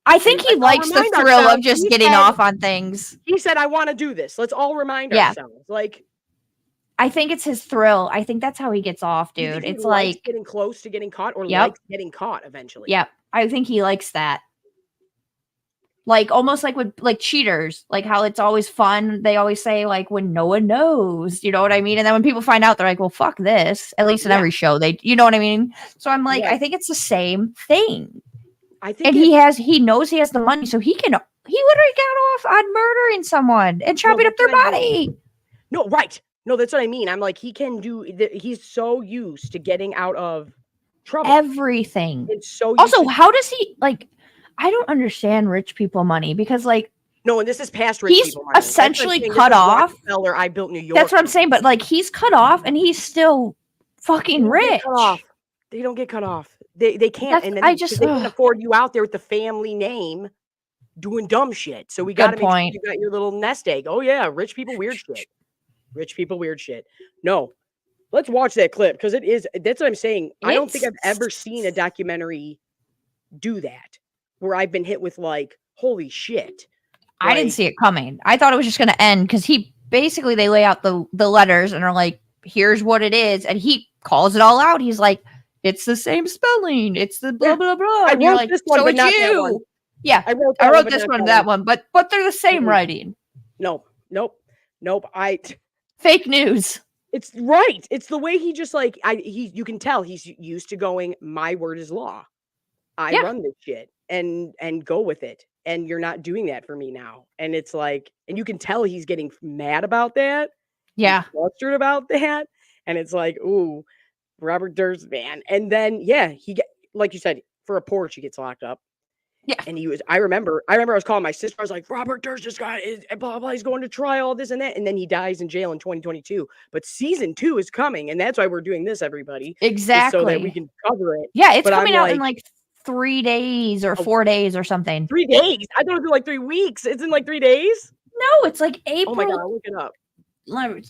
I think he likes the thrill of just getting off on things. He said, "I want to do this. Let's all remind ourselves." Like. I think it's his thrill. I think that's how he gets off, dude. It's like getting close to getting caught, or likes getting caught eventually. Yep. I think he likes that. Like almost like with like cheaters, like how it's always fun. They always say like when no one knows, you know what I mean? And then when people find out, they're like, well, fuck this. At least in every show, you know what I mean? So I'm like, I think it's the same thing. I think, and he knows he has the money, so he literally got off on murdering someone and chopping up their body. No, right. No, that's what I mean. I'm like, he can do. He's so used to getting out of trouble. Everything. It's so. Also, how does he like? I don't understand rich people money because like. No, and this is past rich people money. He's essentially cut off. Rockefeller, I built New York. That's what I'm saying. But like, he's cut off, and he's still fucking rich. They don't get cut off. They can't. And then they can afford you out there with the family name doing dumb shit. So we got to make sure you got your little nest egg. Oh yeah, rich people weird shit. Rich people weird shit. No, let's watch that clip because it is. That's what I'm saying. I don't think I've ever seen a documentary do that where I've been hit with like, holy shit. I didn't see it coming. I thought it was just going to end because they lay out the letters and are like, here's what it is. And he calls it all out. He's like, it's the same spelling. It's the blah, blah, blah. And you're like, so it's you. Yeah. I wrote this one, that one, but they're the same writing. Nope. Fake news. It's right. It's the way he just like, you can tell he's used to going, my word is law. I run this shit and go with it. And you're not doing that for me now. And it's like, and you can tell he's getting mad about that. Yeah. He's flustered about that. And it's like, ooh, Robert Durst, man. And then, like you said, for a porch, he gets locked up. Yeah. And I remember I was calling my sister. I was like, Robert Durst just got blah, blah, he's going to trial, this and that. And then he dies in jail in 2022. But season 2 is coming. And that's why we're doing this, everybody. Exactly. So that we can cover it. Yeah. It's coming out in like 3 days or 4 days or something. 3 days. I thought it was like 3 weeks. It's in like 3 days. No, it's like April. Oh my God, look it up.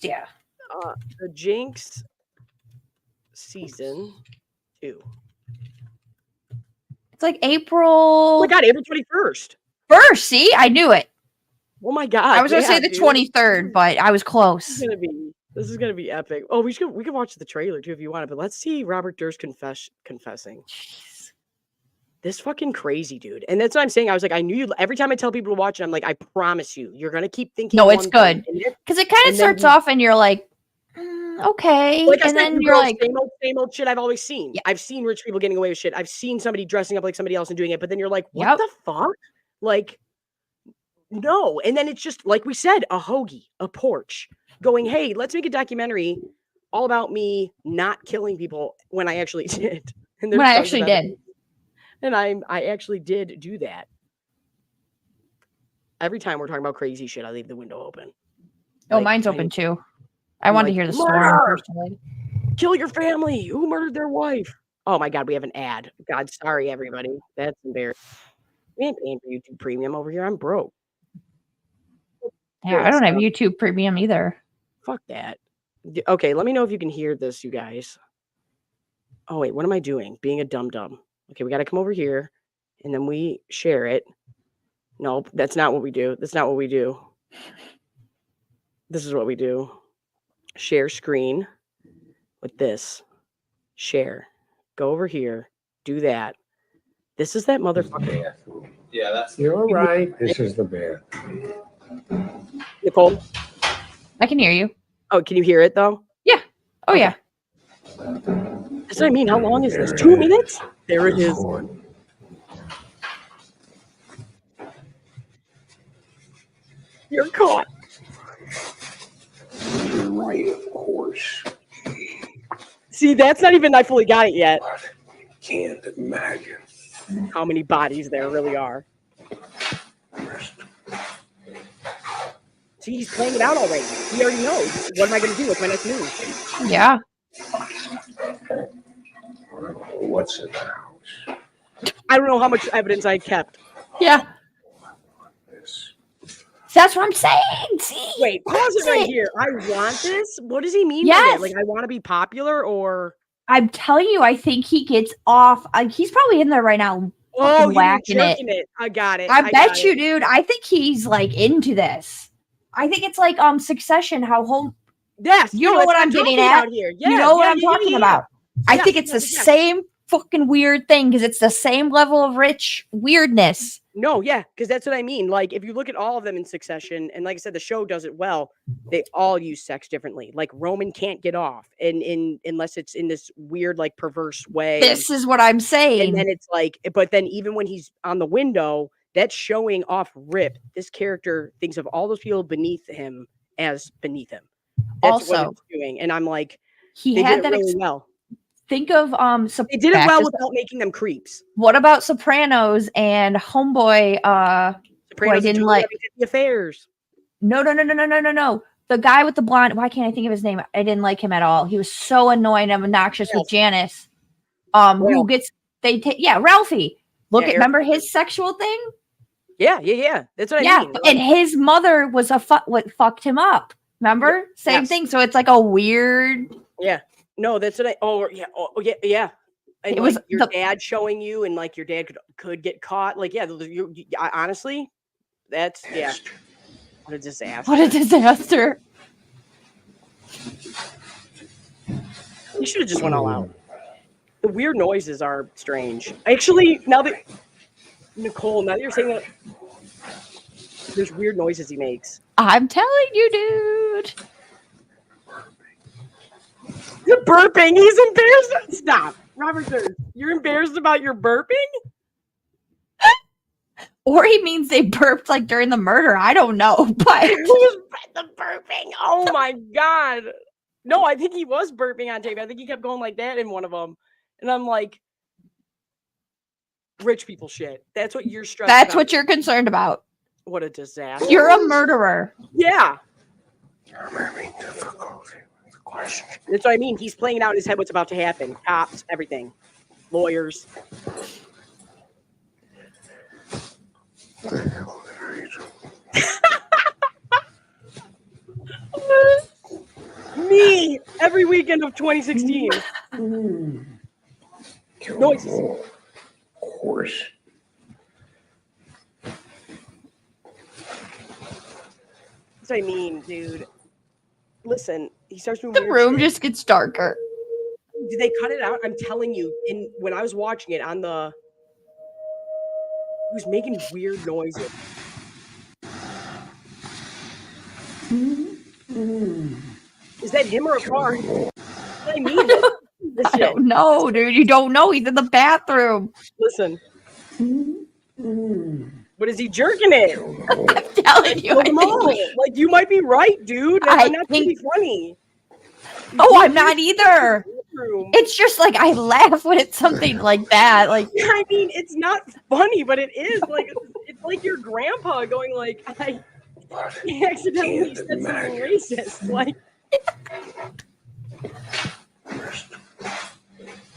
Yeah. The Jinx season 2. It's like April. Oh my God, April 21st. See, I knew it. Oh my God. I was gonna say the 23rd, but I was close. This is gonna be epic. Oh, we can watch the trailer too if you want it, but let's see Robert Durst confessing. Jeez. This fucking crazy dude. And that's what I'm saying. I was like, I knew you. Every time I tell people to watch it, I'm like, I promise you're gonna keep thinking. No, it's good. Because it kind of starts off and you're like, okay. Like and then you're like, same old shit I've always seen. Yeah. I've seen rich people getting away with shit. I've seen somebody dressing up like somebody else and doing it, but then you're like, what the fuck? Like, no. And then it's just, like we said, a hoagie, a porch, going, hey, let's make a documentary all about me not killing people when I actually did. And when I actually did. And I actually did do that. Every time we're talking about crazy shit, I leave the window open. Oh, like, mine's open too. I want to hear the story personally. Kill your family. Who murdered their wife? Oh my God, we have an ad. God, sorry everybody. That's embarrassing. We ain't paying for YouTube Premium over here. I'm broke. Yeah, I don't have YouTube Premium either. Fuck that. Okay, let me know if you can hear this, you guys. Oh wait, what am I doing? Being a dum-dum. Okay, we got to come over here, and then we share it. Nope, that's not what we do. That's not what we do. This is what we do. Share screen with this. Share. Go over here. Do that. This is that motherfucker. Yeah, that's. You're all right. This is the bathroom. Nicole? I can hear you. Oh, can you hear it though? Yeah. Oh, okay. Yeah. That's what I mean. How long is this? 2 minutes? There it is. You're caught. You're right, of course. See, that's not even, I fully got it yet. But can't imagine how many bodies there really are. See, he's playing it out already. He already knows. What am I going to do with my next move? Yeah. What's in the house? I don't know how much evidence I kept. Yeah. That's what I'm saying. See? Wait, pause it right here. I want this. What does he mean by that? Like, I want to be popular, or? I'm telling you, I think he gets off. He's probably in there right now. Oh, whacking it. I got it. I bet you, dude. I think he's like into this. I think it's like Succession. How home? Yes, you know what I'm getting at. Here. Yeah, you know what I'm talking about. I think it's the same fucking weird thing because it's the same level of rich weirdness. No, yeah, because that's what I mean. Like, if you look at all of them in succession, and like I said, the show does it well, they all use sex differently. Like, Roman can't get off unless it's in this weird, like, perverse way. This is what I'm saying. And then it's like, but then even when he's on the window, that's showing off rip. This character thinks of all those people beneath him as beneath him. That's also what it's doing. And I'm like, he they had did it that really well. Think of They did it well without making them creeps. What about Sopranos and Homeboy? Sopranos didn't like the affairs. No. The guy with the blonde. Why can't I think of his name? I didn't like him at all. He was so annoying and obnoxious with Janice. Who gets Ralphie. Remember his sexual thing? Yeah. That's what I mean. And his mother was what fucked him up. Remember? Same thing. So it's like a weird. Yeah. No, that's what I. Oh yeah. And it was your dad showing you, and like your dad could get caught. Like honestly, that's what a disaster. What a disaster. You should have just went all out. The weird noises are strange. Actually, now that you're saying that, there's weird noises he makes. I'm telling you, dude. You're burping. He's embarrassed. Stop. Robert Durst, you're embarrassed about your burping? Or he means they burped like during the murder. I don't know. But who's the burping? Oh my God. No, I think he was burping on tape. I think he kept going like that in one of them. And I'm like, rich people shit. That's what you're stressed about. That's what you're concerned about. What a disaster. You're a murderer. Yeah. I'm having difficulty with the question. That's what I mean. He's playing out in his head what's about to happen. Cops, everything. Lawyers. What the hell did I do? Me every weekend of 2016. Noises. Of course. That's what I mean, dude. Listen, he starts doing the room just gets darker. Did they cut it out? I'm telling you, when I was watching it on the, he was making weird noises. Is that him or a car? I mean, I don't know, dude. You don't know. He's in the bathroom. Listen. What is he jerking it? I'm telling you. Like, you might be right, dude. I'm not trying to be funny. Oh, I'm not either. It's just like I laugh when it's something like that. Like, I mean, it's not funny, but it is. Like, it's like your grandpa going like, I accidentally said something racist. Like,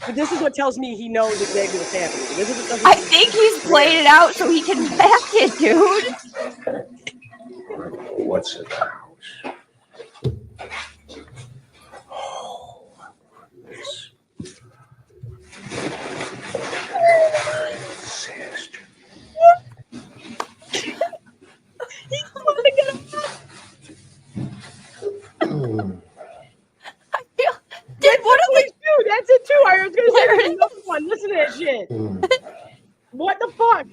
but this is what tells me he knows exactly what's happening. I think he's playing it out so he can back it, dude. What's in the house? Oh, this. Sister. He's trying to get him up. That's it too. I was gonna say another one. Listen to that shit. What the fuck?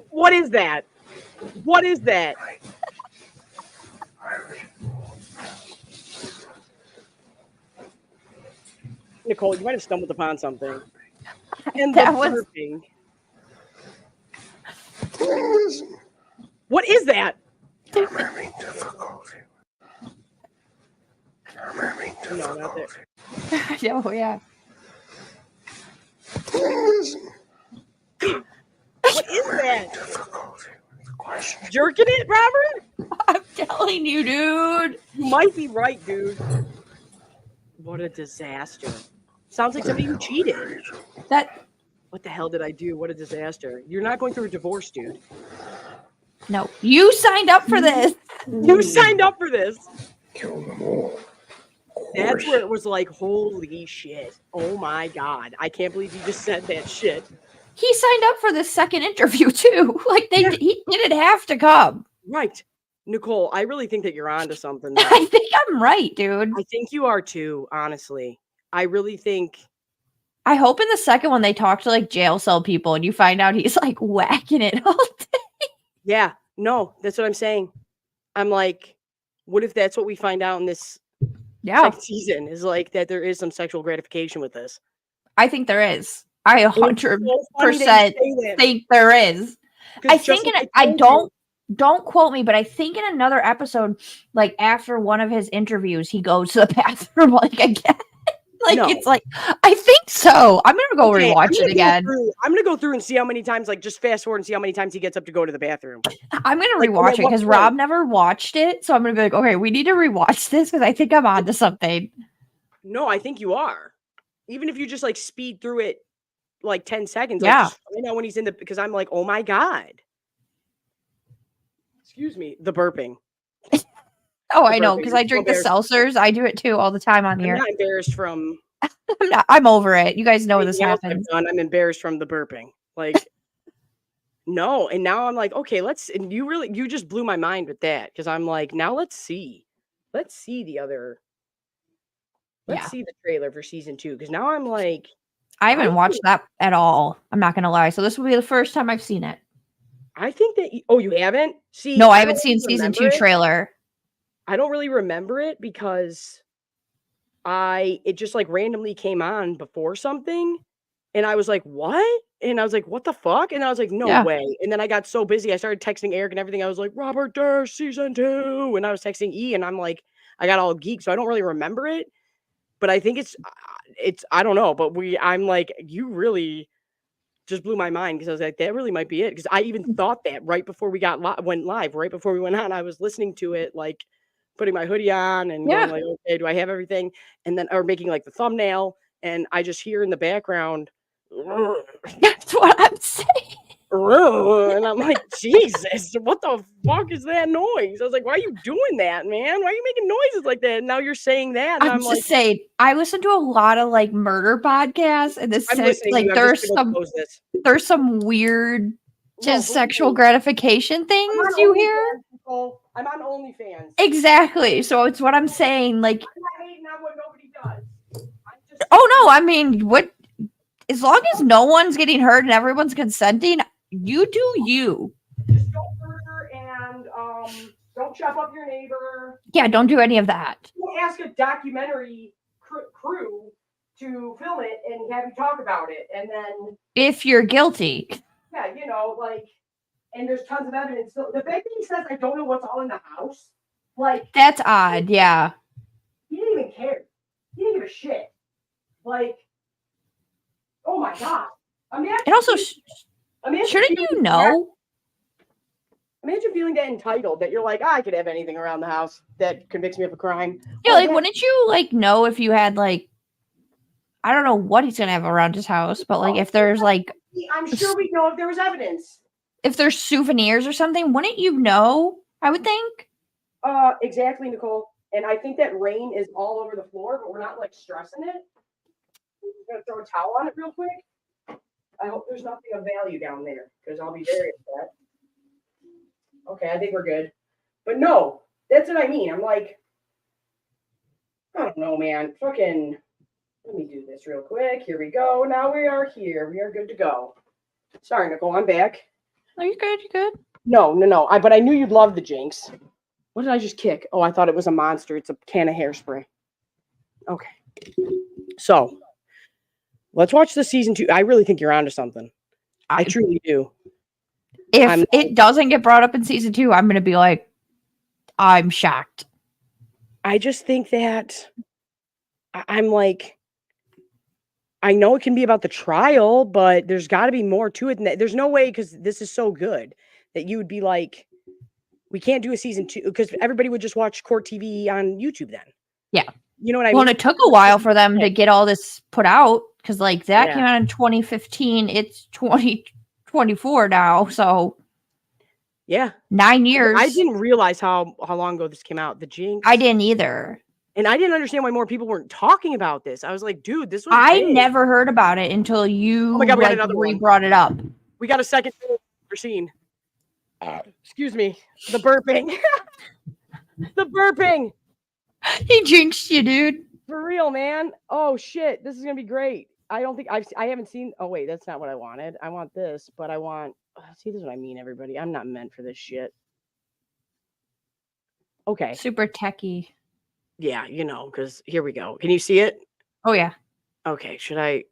What is that? What is that? Nicole, you might have stumbled upon something. And that was burping. What is that? I'm having difficulty. No, not there. Oh, yeah. What is that? Jerking it, Robert? I'm telling you, dude. You might be right, dude. What a disaster. Sounds like somebody who cheated. What the hell did I do? What a disaster. You're not going through a divorce, dude. No. You signed up for this. You signed up for this. Kill them all. That's where it was like, holy shit. Oh my God. I can't believe you just said that shit. He signed up for the second interview too. Like he didn't have to come. Right. Nicole, I really think that you're onto something. I think I'm right, dude. I think you are too, honestly. I really think. I hope in the second one they talk to like jail cell people and you find out he's like whacking it all day. Yeah. No, that's what I'm saying. I'm like, what if that's what we find out in this second season is like that there is some sexual gratification with this? I think there is. I 100% think there is. I think, and I don't don't quote me, but I think in another episode, like after one of his interviews, he goes to the bathroom like again. Like No. it's like I think so. I'm gonna go rewatch it again. I'm gonna go through and see how many times, like just fast forward and see how many times he gets up to go to the bathroom. I'm gonna rewatch it because Rob never watched it, so I'm gonna be like, okay, we need to rewatch this because I think I'm onto something. No, I think you are. Even if you just like speed through it like 10 seconds, yeah. Like, just find out when he's in the, because I'm like, oh my God. Excuse me, the burping. Oh, I know, because I drink the seltzers. I do it too all the time on here. I'm not embarrassed from. I'm over it. You guys know this happens. I'm embarrassed from the burping. Like, no. And now I'm like, okay, and you just blew my mind with that. Because I'm like, now let's see the other. Let's see the trailer for season 2. Because now I'm like. I haven't watched that at all. I'm not going to lie. So this will be the first time I've seen it. I think that. You haven't? See, no, I haven't seen season 2 trailer. I don't really remember it because it just like randomly came on before something. And I was like, what? And I was like, what the fuck? And I was like, no way. And then I got so busy. I started texting Eric and everything. I was like, Robert Durst season 2. And I was texting E and I'm like, I got all geeked. So I don't really remember it. But I think it's, I don't know. But I'm like, you really just blew my mind because I was like, that really might be it. Because I even thought that right before we went live, right before we went on, I was listening to it, like putting my hoodie on and going like, okay, do I have everything? And then, or making like the thumbnail. And I just hear in the background, that's what I'm saying. And I'm like, Jesus, what the fuck is that noise? I was like, why are you doing that, man? Why are you making noises like that? And now you're saying that. And I'm just saying, I listen to a lot of like murder podcasts, and this like there's some weird just sexual gratification things you hear. I'm on OnlyFans. Exactly. So it's what I'm saying. Like, I'm not hating on what nobody does. Oh no, I mean, what? As long as no one's getting hurt and everyone's consenting, you do you. Just don't murder and don't chop up your neighbor. Yeah, don't do any of that. Don't ask a documentary crew to film it and have you talk about it, and then if you're guilty. Yeah, like, and there's tons of evidence. So the fact that he says, I don't know what's all in the house, like that's odd. Yeah. He didn't even care. He didn't give a shit. Like, oh my God. And also, shouldn't you know? Imagine feeling that entitled that you're like, I could have anything around the house that convicts me of a crime. Yeah, like, wouldn't you like know if you had like, I don't know what he's gonna have around his house, but like if there's like, I'm sure we know if there was evidence. If there's souvenirs or something, wouldn't you know? I would think. Exactly, Nicole. And I think that rain is all over the floor, but we're not like stressing it. I'm gonna throw a towel on it real quick. I hope there's nothing of value down there because I'll be very upset. Okay, I think we're good. But no, that's what I mean. I'm like, I don't know, man. Fucking, let me do this real quick. Here we go. Now we are here. We are good to go. Sorry, Nicole, I'm back. Are you good? You good? No. But I knew you'd love the Jinx. What did I just kick? Oh, I thought it was a monster. It's a can of hairspray. Okay. So, let's watch the season 2. I really think you're onto something. I truly do. If it doesn't get brought up in season 2, I'm going to be like, I'm shocked. I just think that I'm like, I know it can be about the trial, but there's got to be more to it than that. There's no way, because this is so good, that you would be like, we can't do a season 2, because everybody would just watch court TV on YouTube then. Yeah. You know what I mean? Well, and it took a while for them to get all this put out, because like that came out in 2015. It's 2024 now, so yeah, 9 years. I didn't realize how long ago this came out. The Jinx. I didn't either. And I didn't understand why more people weren't talking about this. I was like, dude, this was I big. never heard about it until you brought it up. We got a second scene. Excuse me. The burping. The burping. He jinxed you, dude. For real, man. Oh, shit. This is going to be great. I don't think I haven't seen. Oh, wait. That's not what I wanted. I want this, but I want. See, this is what I mean, everybody. I'm not meant for this shit. Okay. Super techie. Yeah, because here we go. Can you see it? Oh, yeah. Okay. Should I?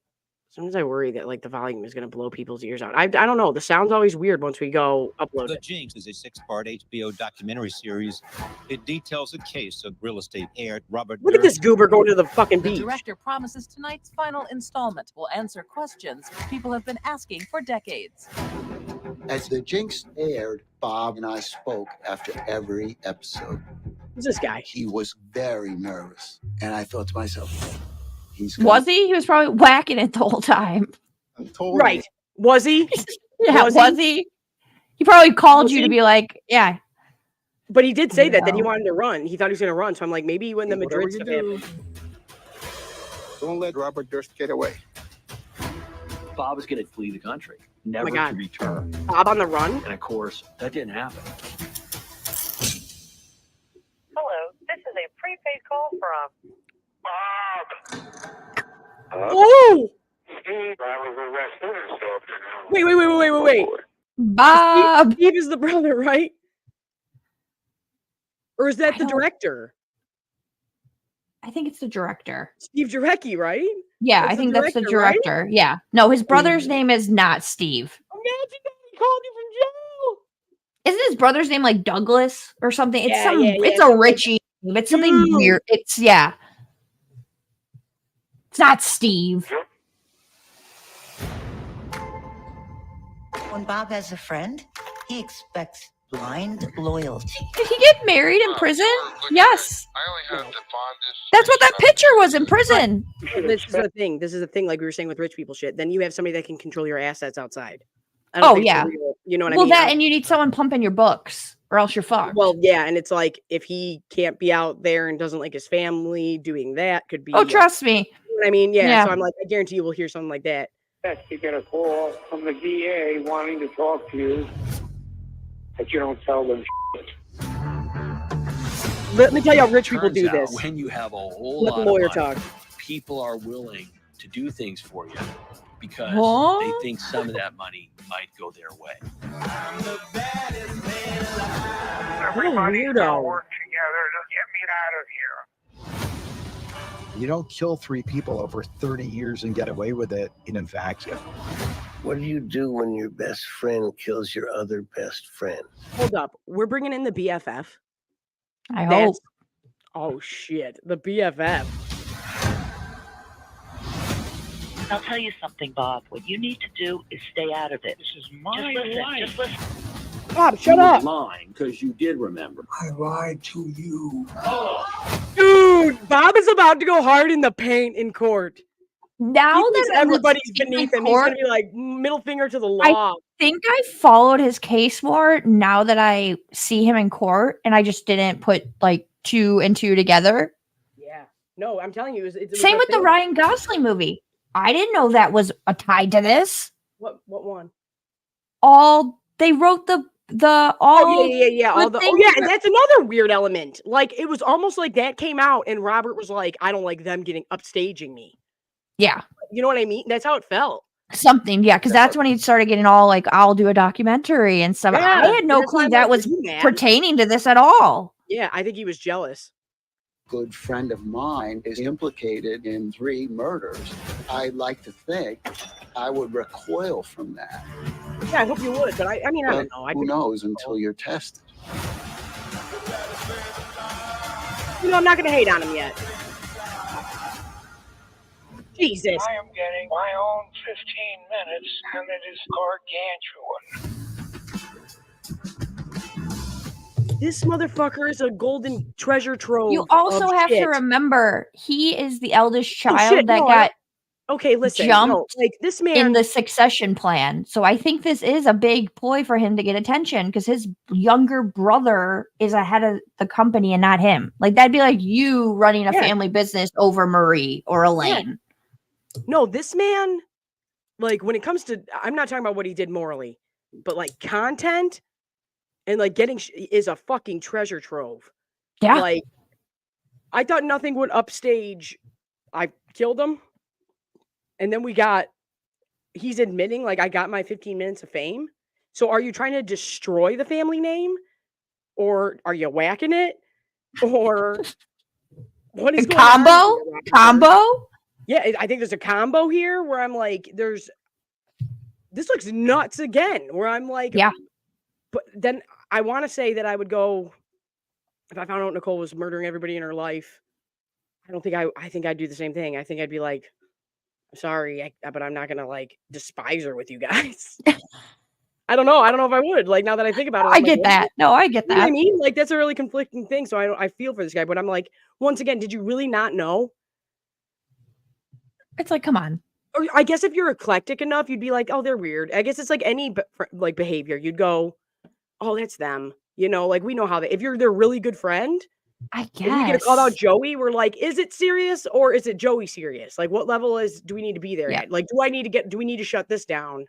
Sometimes I worry that like the volume is going to blow people's ears out. I don't know. The sound's always weird once we go upload The it. Jinx is a 6-part HBO documentary series. It details a case of real estate heir Robert Look at this Durst. goober going to the fucking The beach. director promises tonight's final installment will answer questions people have been asking for decades. As the Jinx aired, Bob and I spoke after every episode. Who's this guy? He was very nervous, and I thought to myself, Was he? He was probably whacking it the whole time. Totally. Right. Was he? Yeah, was he? He probably called you to be like, yeah. But he did say that he wanted to run. He thought he was going to run. So I'm like, maybe when the Whatever Madrid you stuff do, happened. don't let Robert Durst get away. Bob was going to flee the country, never God. to return. Bob on the run? And of course, that didn't happen. Hello, this is a prepaid call from Bob. Oh! I was arrested and stuff. Wait. Bob. Steve is the brother, right? Or is that the don't- director? I think it's the director. Steve Jarecki, right? Yeah, That's I the think that's the director, right? director. Yeah. No, his brother's name is not Steve. Imagine that he called you from jail. Isn't his brother's name like Douglas or something? It's Yeah, it's a Richie name. It's something Dude. weird. It's It's not Steve. When Bob has a friend, he expects blind loyalty. Did he get married in prison? Yes. That's what that picture was in prison. This is the thing. This is the thing, like we were saying with rich people shit. Then you have somebody that can control your assets outside. I don't Oh, think yeah. for real, you know what I Well, mean? that and you need someone pumping your books, or else you're fucked. Well, yeah, and it's like if he can't be out there and doesn't like his family doing that, could be. Oh, trust me. You know what I mean? Yeah. Yeah. So I'm like, I guarantee you will hear something like that. Yes, you get a call from the DA wanting to talk to you, but you don't tell them. Let me tell you how rich people Turns do out this. When you have a whole Let the lot lawyer of money, talk. people are willing to do things for you because What? they think some of that money might go their way. Everybody weirdo. work together to get me out of here. You don't kill 3 people over 30 years and get away with it in a vacuum. What do you do when your best friend kills your other best friend? Hold up. We're bringing in the BFF. I hope. That's- Oh, shit. The BFF. I'll tell you something, Bob. What you need to do is stay out of it. This is my Just listen. life. Just listen. Bob, shut up. Lying because you did remember. I lied to you. Dude, Bob is about to go hard in the paint in court. Now He thinks that I'm everybody's listening beneath to him, he's court, going to be like middle finger to the law. I think I followed his case more now that I see him in court, and I just didn't put like 2 and 2 together. Yeah. No, I'm telling you. It was Same a with the thing. Ryan Gosling movie. I didn't know that was tied to this. What one? They wrote the Oh, yeah. the Oh, things yeah, that- and that's another weird element. Like, it was almost like that came out, and Robert was like, I don't like them getting upstaging me. Yeah, You know what I mean? That's how it felt. something. Yeah, because that's when he started getting all like, I'll do a documentary and stuff. Yeah, I had no that's why clue I'm that like, was "Are you mad?" pertaining to this at all. Yeah, I think he was jealous. Good friend of mine is implicated in 3 murders. I'd like to think I would recoil from that. Yeah, I hope you would, but I mean, I But don't know. I who think, knows until you're tested. I'm not going to hate on him yet. Jesus. I am getting my own 15 minutes, and it is gargantuan. This motherfucker is a golden treasure trove. You also of have shit. to remember he is the eldest Oh, child shit, that no, got Okay, listen. jumped No, like this man. in the succession plan. So I think this is a big ploy for him to get attention because his younger brother is ahead of the company and not him. Like that'd be like you running a Yeah. family business over Marie or Elaine. No, this man, like when it comes to, I'm not talking about what he did morally, but like content and like getting is a fucking treasure trove. Yeah. Like, I thought nothing would upstage. I killed him. And then he's admitting like I got my 15 minutes of fame. So are you trying to destroy the family name? Or are you whacking it? Or what is going on here, Robert? Combo? Yeah, I think there's a combo here where I'm like, this looks nuts again. Where I'm like, yeah. But then I want to say that I would go, if I found out Nicole was murdering everybody in her life, I think I'd do the same thing. I think I'd be like, I'm sorry, but I'm not going to like despise her with you guys. I don't know. I don't know if I would. Like, now that I think about it, I get that. No, I get that. You know what I mean? Like, that's a really conflicting thing. So I feel for this guy, but I'm like, once again, did you really not know? It's like, come on. Or I guess if you're eclectic enough, you'd be like, oh, they're weird. I guess it's like any like behavior. You'd go, oh, that's them. You know, like we know how if you're their really good friend, I guess. If we get a call out Joey, we're like, is it serious or is it Joey serious? Like, what level do we need to be there at? Like, do we need to shut this down?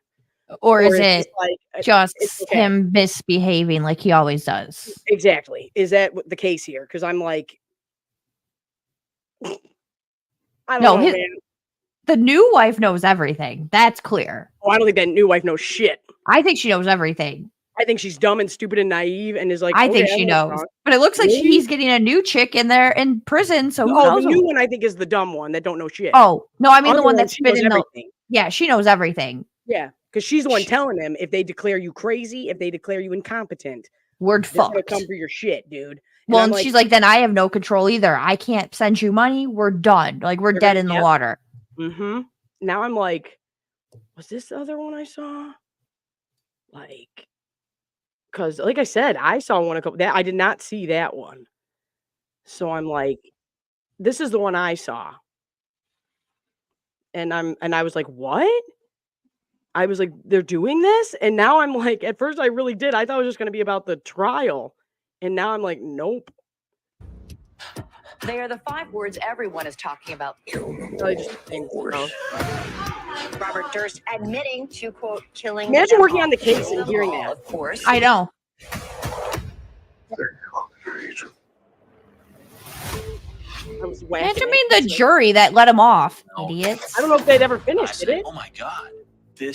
Or is it like, just him misbehaving like he always does? Exactly. Is that the case here? Because I'm like, I don't know, man. The new wife knows everything. That's clear. Oh, I don't think that new wife knows shit. I think she knows everything. I think she's dumb and stupid and naive and is like, I think she knows. But it looks like he's getting a new chick in there in prison. So the new one I think is the dumb one that don't know shit. Oh, no, I mean the one that's been in everything. Yeah, she knows everything. Yeah, because she's the one telling him if they declare you crazy, if they declare you incompetent, word fucked. They're gonna come for your shit, dude. Well, and she's like, then I have no control either. I can't send you money. We're done. Like we're dead in the water. Mm-hmm. Now I'm like, was this the other one I saw? Like, because like I said, I saw one that I did not see that one. So I'm like, this is the one I saw. And I was like, what? I was like, they're doing this? And now I'm like, at first I really did. I thought it was just going to be about the trial. And now I'm like, nope. They are the 5 words everyone is talking about. Robert Durst admitting to, quote, killing. Imagine working on the case and hearing that. Of course. I know. Imagine being the jury that let him off. Idiots. I don't know if they'd ever finished, did it? Oh my God.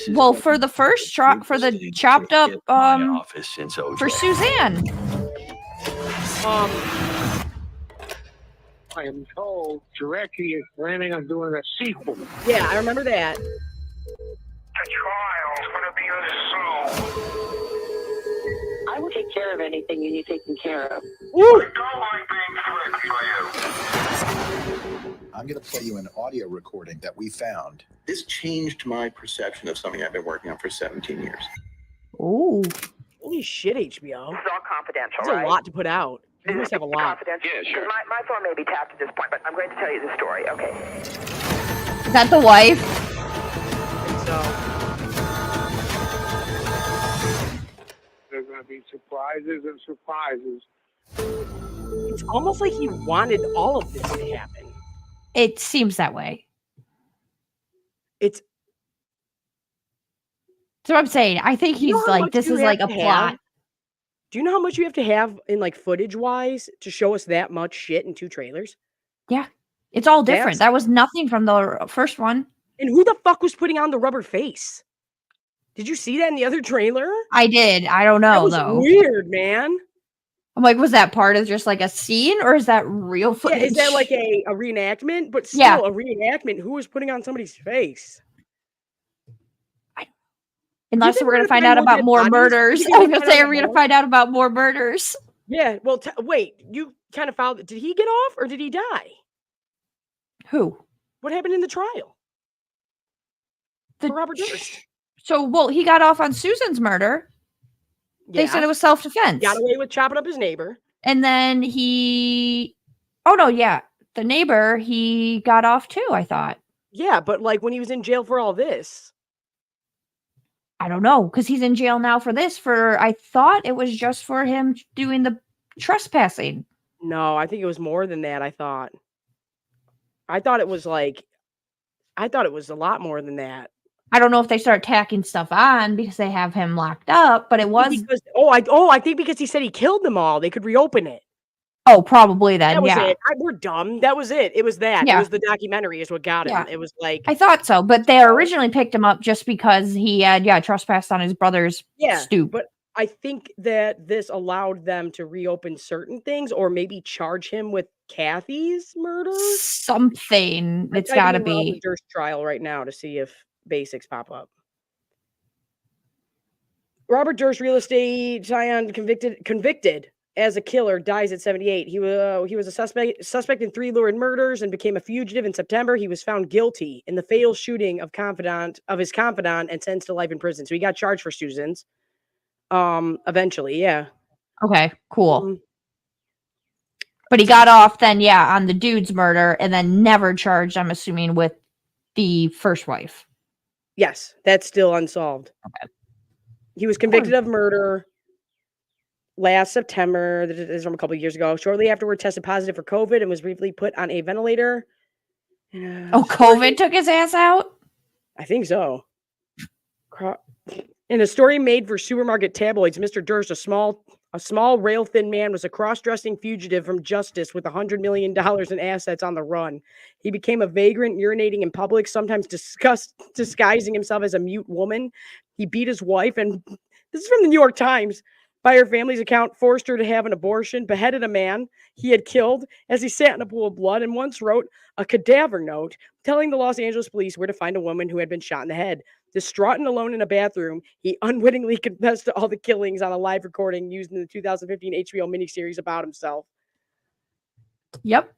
Well, for the first for the chopped up for Suzanne. I am told Jarecki is planning on doing a sequel. Yeah, I remember that. The trial's gonna be a zoo. I will take care of anything you need taken care of. I don't like being tricked by you. I'm going to play you an audio recording that we found. This changed my perception of something I've been working on for 17 years. Ooh. Holy shit, HBO. This is all confidential, That's a lot to put out. You must have a lot. Confidential? Yeah, sure. My phone may be tapped at this point, but I'm going to tell you the story, okay? Is that the wife? So. There's going to be surprises and surprises. It's almost like he wanted all of this to happen. It seems that way. It's. That's what I'm saying. I think he's like, this is like a plot. Do you know how much you have to have in like footage wise to show us that much shit in 2 trailers? Yeah. It's all different. That was nothing from the first one. And who the fuck was putting on the rubber face? Did you see that in the other trailer? I did. I don't know, that was though. Weird, man. I'm like, was that part of just like a scene or is that real footage? Yeah, is that like a reenactment? But still, a reenactment. Who was putting on somebody's face? Unless we're going to find out about more murders. I was going to say, are we going to find out about more murders? Yeah. Well, wait. You kind of found. Did he get off or did he die? Who? What happened in the trial? For Robert Durst. So, well, he got off on Susan's murder. Yeah. They said it was self-defense. Got away with chopping up his neighbor. And then the neighbor, he got off too, I thought. Yeah, but like when he was in jail for all this. I don't know, because he's in jail now for this. I thought it was just for him doing the trespassing. No, I think it was more than that, I thought it was a lot more than that. I don't know if they start tacking stuff on because they have him locked up, but it was I think because he said he killed them all, they could reopen it. Oh, probably then. That was it. We're dumb. That was it. It was that. Yeah. It was the documentary is what got him. Yeah. It was like I thought so, but they originally picked him up just because he had trespassed on his brother's stoop. But I think that this allowed them to reopen certain things or maybe charge him with Kathie's murder. Something. It's got to be Robert Durst trial right now to see if basics pop up. Robert Durst, real estate scion, convicted as a killer, dies at 78. He was a suspect in 3 lurid murders and became a fugitive in September. He was found guilty in the fatal shooting of his confidant and sentenced to life in prison. So he got charged for Susan's. Eventually, yeah. Okay, cool. But he got off then, on the dude's murder, and then never charged, I'm assuming, with the first wife. Yes, that's still unsolved. Okay. He was convicted of murder last September. This is from a couple of years ago. Shortly afterward, tested positive for COVID and was briefly put on a ventilator. COVID took his ass out? I think so. In a story made for supermarket tabloids, Mr. Durst, a small, rail-thin man, was a cross-dressing fugitive from justice with $100 million in assets on the run. He became a vagrant, urinating in public, sometimes disguising himself as a mute woman. He beat his wife, and this is from the New York Times, by her family's account, forced her to have an abortion, beheaded a man he had killed as he sat in a pool of blood, and once wrote a cadaver note telling the Los Angeles police where to find a woman who had been shot in the head. Distraught and alone in a bathroom, he unwittingly confessed to all the killings on a live recording used in the 2015 HBO miniseries about himself. Yep.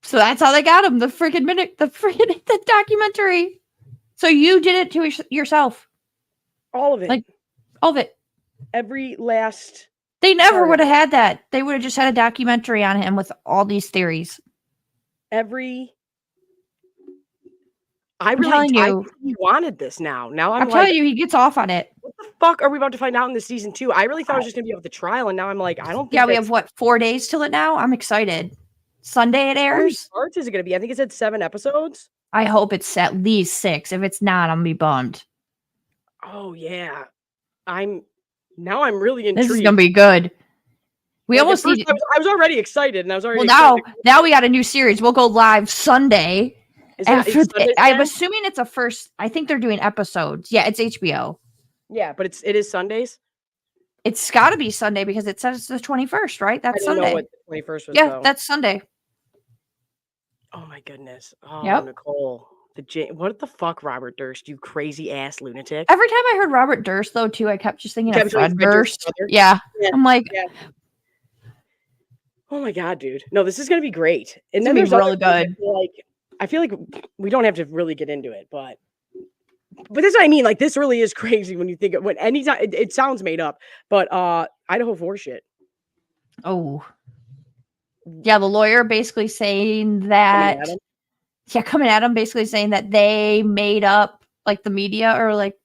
So that's how they got him. The documentary. So you did it to yourself. All of it. Like, all of it. Every last. They never would have had that. They would have just had a documentary on him with all these theories. I really wanted this now. Now I'm telling you, he gets off on it. What the fuck are we about to find out in this season 2? I really thought it was just gonna be about the trial, and now I'm like, I don't think. Yeah, we have 4 days till it now. I'm excited. Sunday it airs. How many parts is it gonna be? I think it said 7 episodes. I hope it's at least 6. If it's not, I'm gonna be bummed. Oh yeah. I'm really intrigued. This is gonna be good. We almost need. I was already excited, and I was already. Well, now we got a new series. We'll go live Sunday. I'm assuming it's a first. I think they're doing episodes. Yeah, it's HBO. Yeah, but it is Sundays. It's got to be Sunday because it says it's the 21st, right? That's Sunday. Know what the 21st was. Yeah, that's Sunday. Oh my goodness. Oh, yep. Nicole. What the fuck, Robert Durst? You crazy ass lunatic. Every time I heard Robert Durst, though, too, I kept just thinking of Fred Durst. Yeah. I'm like. Yeah. Oh my god, dude! No, this is gonna be great. And then there's really good. I feel like we don't have to really get into it, but that's what I mean. Like, this really is crazy when you think of anytime it sounds made up, but Idaho 4 shit. Oh, yeah. The lawyer basically saying that. Coming at him, basically saying that they made up, like, the media, or like.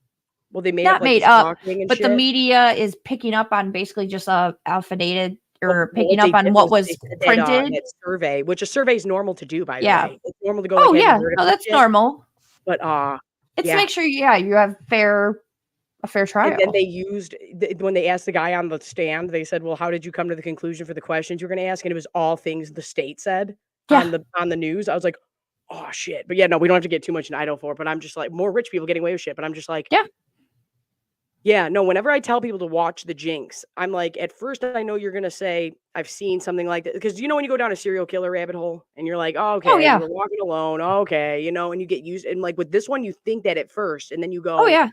Well, they not made up, but the media is picking up on basically just alpha-dated. Or picking up on what was printed. That survey, which a survey is normal to do, by the way. It's normal to go. Oh, no, that's normal. But it's to make sure, you have a fair trial. And then they used when they asked the guy on the stand, they said, "Well, how did you come to the conclusion for the questions you're going to ask?" And it was all things the state said on the news. I was like, "Oh shit!" But no, we don't have to get too much in Idaho 4. But I'm just like, more rich people getting away with shit. But I'm just like, yeah, no, whenever I tell people to watch the Jinx, I'm like, at first I know you're going to say, I've seen something like that. Because when you go down a serial killer rabbit hole and you're like, oh, okay, we're walking alone. Okay. And you get used. And like with this one, you think that at first and then you go, oh, yeah.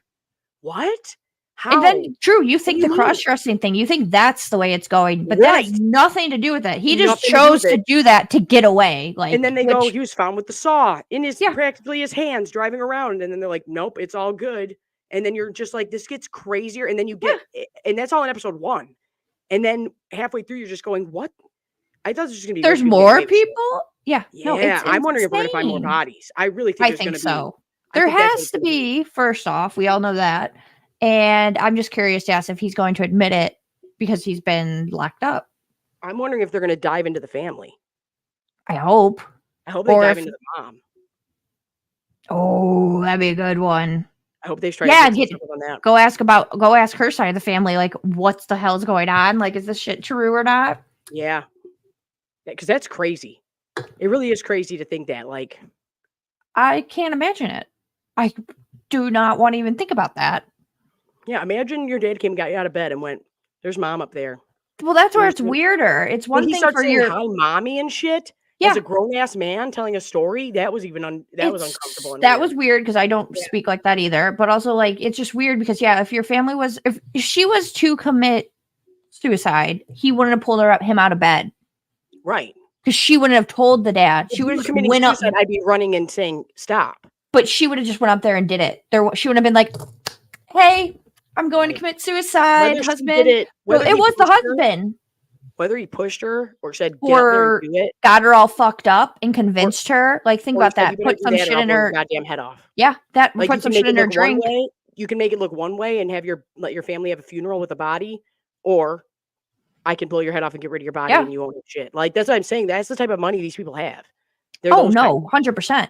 What? How? And then, true, you think the cross-dressing thing, you think that's the way it's going. But that has nothing to do with it. He just chose to do that to get away. Like, and then they go, he was found with the saw in practically his hands driving around. And then they're like, nope, it's all good. And then you're just like, this gets crazier. And then you get, and that's all in episode 1. And then halfway through, you're just going, what? I thought this was going to be. There's more people? Yeah. No, I'm wondering if we're going to find more bodies. I really think there's going to be. So. There has to be, first off. We all know that. And I'm just curious to ask if he's going to admit it because he's been locked up. I'm wondering if they're going to dive into the family. I hope. I hope they dive into the mom. Oh, that'd be a good one. I hope they try to get on that. Go ask her side of the family, like, what's the hell's going on? Like, is this shit true or not? Yeah. Because that's crazy. It really is crazy to think that. Like, I can't imagine it. I do not want to even think about that. Yeah, imagine your dad came, got you out of bed, and went, "There's mom up there." Well, that's where it's weirder. It's one When he thing starts for saying your "Hi, mommy" and shit as a grown ass man telling a story, that was even that was uncomfortable. And that was weird because I don't speak like that either. But also, like, it's just weird because if your family was, if she was to commit suicide, he wouldn't have pulled him out of bed, right? Because she wouldn't have told the dad. If She we would were have committing went up. suicide, I'd be running and saying stop. But she would have just went up there and did it. She wouldn't have been like, "Hey, I'm going to commit suicide, Whether husband." She did it, Well, it was the husband. Her, whether he pushed her or said, "Get up there and do it," got her all fucked up and convinced her. Like, think about that. Put some shit in her goddamn head off. Yeah, that like, put some shit in her drink. You can make it look one way and let your family have a funeral with a body, or I can blow your head off and get rid of your body and you won't have shit. Like, that's what I'm saying. That's the type of money these people have. Oh no, 100%.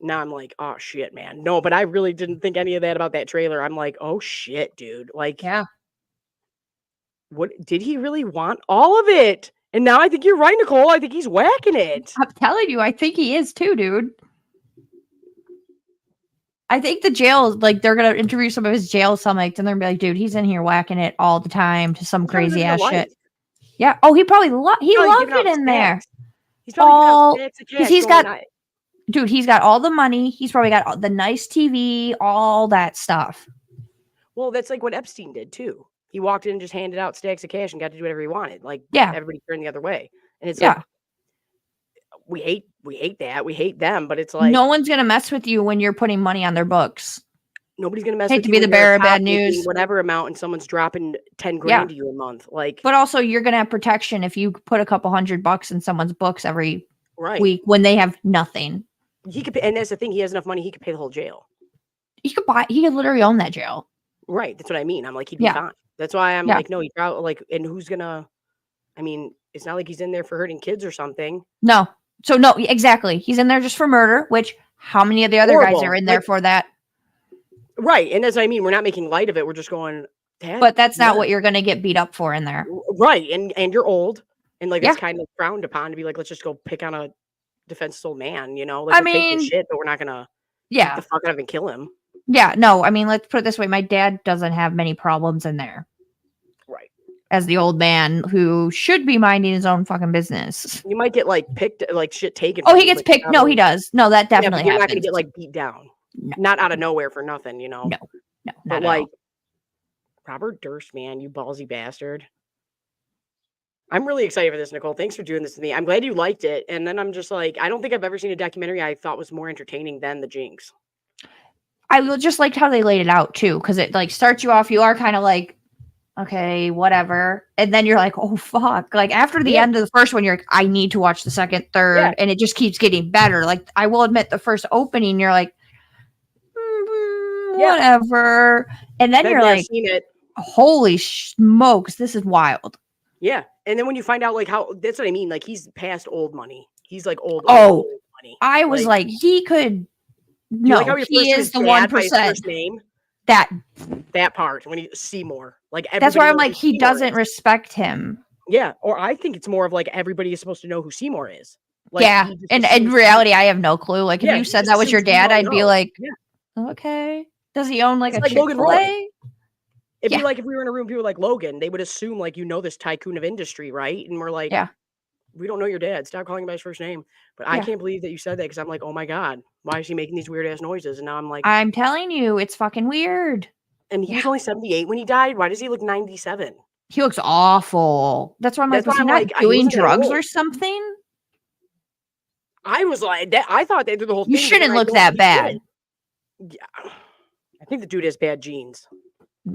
Now I'm like, oh shit, man. No, but I really didn't think any of that about that trailer. I'm like, oh shit, dude. Like, what did he really want? All of it. And now I think you're right, Nicole. I think he's whacking it. I'm telling you, I think he is too, dude. I think the jail, like, they're gonna interview some of his jail cellmates, and they're gonna be like, dude, he's in here whacking it all the time to some crazy ass shit. Yeah. Oh, he probably loved it in there. He's probably because he's got, dude, he's got all the money. He's probably got the nice TV, all that stuff. Well, that's like what Epstein did too. He walked in and just handed out stacks of cash and got to do whatever he wanted. Like, everybody turned the other way, and it's like, we hate that. We hate them, but it's like, no one's gonna mess with you when you're putting money on their books. Nobody's gonna mess with you. Hate to be the bearer of bad news. Whatever amount, and someone's dropping 10 grand to you a month. Like, but also you're gonna have protection if you put a couple $100 in someone's books every week when they have nothing. He could pay, and that's the thing. He has enough money. He could pay the whole jail. He could literally own that jail. Right. That's what I mean. I'm like, he'd be fine. That's why I'm like, no, he probably like, and who's gonna? I mean, it's not like he's in there for hurting kids or something. No. So no, exactly. He's in there just for murder. Which how many of the other guys are in there for that? Right. And that's what I mean. We're not making light of it. We're just going. But that's not what you're gonna get beat up for in there. Right. And you're old, and like it's kind of frowned upon to be like, let's just go pick on a defensible man. You know, like, I mean, take his shit, but we're not gonna beat the fuck out of him and kill him. Yeah, no, I mean, let's put it this way. My dad doesn't have many problems in there. Right. As the old man who should be minding his own fucking business. You might get like picked, like shit taken. Oh, he gets picked. No, he does. No, that definitely happens. You're not going to get like beat down. No. Not out of nowhere for nothing, you know? No. But like, Robert Durst, man, you ballsy bastard. I'm really excited for this, Nicole. Thanks for doing this to me. I'm glad you liked it. And then I'm just like, I don't think I've ever seen a documentary I thought was more entertaining than the Jinx. I just liked how they laid it out too, because it like starts you off. You are kind of like, okay, whatever, and then you're like, oh fuck! Like after the end of the first one, you're like, I need to watch the second, third, and it just keeps getting better. Like I will admit, the first opening, you're like, whatever, and then you're like, holy smokes, this is wild. Yeah, and then when you find out like how that's what I mean. Like he's past old money. He's like old. Old money. I was like he could. No, like he is the 1%. Name that part when he Seymour, like that's why I'm like he doesn't respect him. Yeah, or I think it's more of like everybody is supposed to know who Seymour is. Like, yeah, and in reality, I have no clue. Like if you said that was your dad, I'd be like, okay. Does he own like a Chick-fil-A? It'd be like if we were in a room, people like Logan, they would assume like this tycoon of industry, right? And we're like, we don't know your dad. Stop calling him by his first name. But I can't believe that you said that because I'm like, oh my God, why is he making these weird ass noises? And now I'm like, I'm telling you, it's fucking weird. And he was only 78 when he died. Why does he look 97? He looks awful. That's why I'm like, was he not doing drugs or something? I was like, that. I thought they did the whole thing. You shouldn't look that bad. Yeah. I think the dude has bad genes.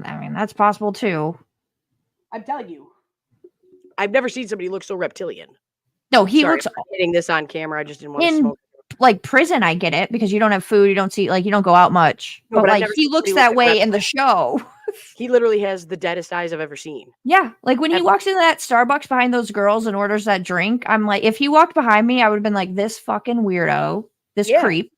I mean, that's possible too. I'm telling you. I've never seen somebody look so reptilian. No, he looks hitting this on camera. I just didn't want to smoke. Like prison, I get it because you don't have food, you don't see, like you don't go out much. No, but like he looks that way in the show. He literally has the deadest eyes I've ever seen. Yeah, like when he walks into that Starbucks behind those girls and orders that drink, I'm like, if he walked behind me, I would have been like, this fucking weirdo, this creep.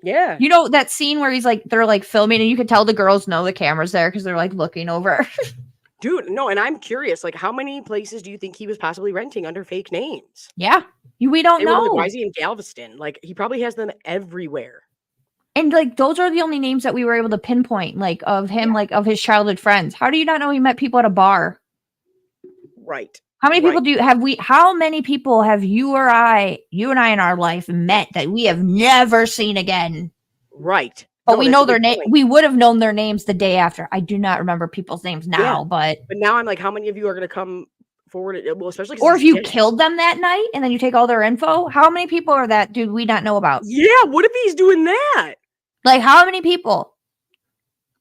Yeah. You know that scene where he's like, they're like filming and you can tell the girls know the camera's there because they're like looking over. Dude, no, and I'm curious, like, how many places do you think he was possibly renting under fake names? Yeah, we don't know. Like, why is he in Galveston? Like, he probably has them everywhere. And like those are the only names that we were able to pinpoint, like of him, like of his childhood friends. How do you not know he met people at a bar? Right. How many people how many people have you and I in our life met that we have never seen again? Right. But we know their name. We would have known their names the day after. I do not remember people's names now, but now I'm like, how many of you are going to come forward? Well, especially or if you killed them that night and then you take all their info, how many people are that do we not know about? Yeah, what if he's doing that? Like how many people?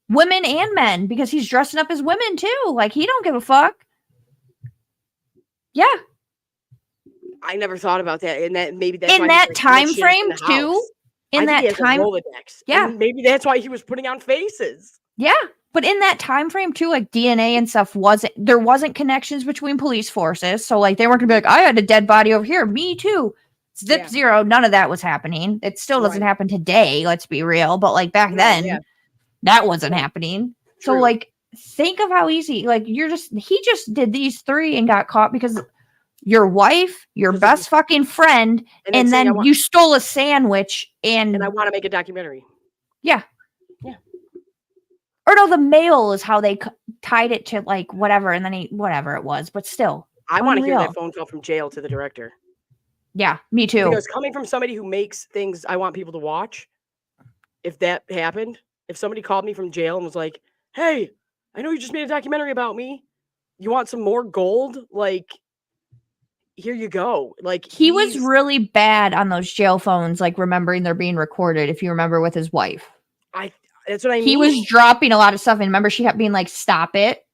Women and men, because he's dressing up as women too. Like he don't give a fuck. Yeah. I never thought about that. And that maybe that's in that time frame too. In that time, Rolodex. Yeah. And maybe that's why he was putting on faces. Yeah. But in that time frame too, like DNA and stuff there wasn't connections between police forces. So like they weren't gonna be like, I had a dead body over here. Me too. Zero. None of that was happening. It still doesn't happen today. Let's be real. But like back then, that wasn't happening. True. So like, think of how easy, like he just did these 3 and got caught because your wife, your best fucking friend, and then you stole a sandwich and I want to make a documentary. Yeah. Yeah. Or no, the mail is how they tied it to like whatever, and then whatever it was, but still. I want to hear that phone call from jail to the director. Yeah, me too. Because coming from somebody who makes things I want people to watch, if that happened, if somebody called me from jail and was like, hey, I know you just made a documentary about me. You want some more gold? Like, here you go. Like he was really bad on those jail phones, like remembering they're being recorded, if you remember with his wife. That's what I mean. He was dropping a lot of stuff, and remember she kept being like, stop it.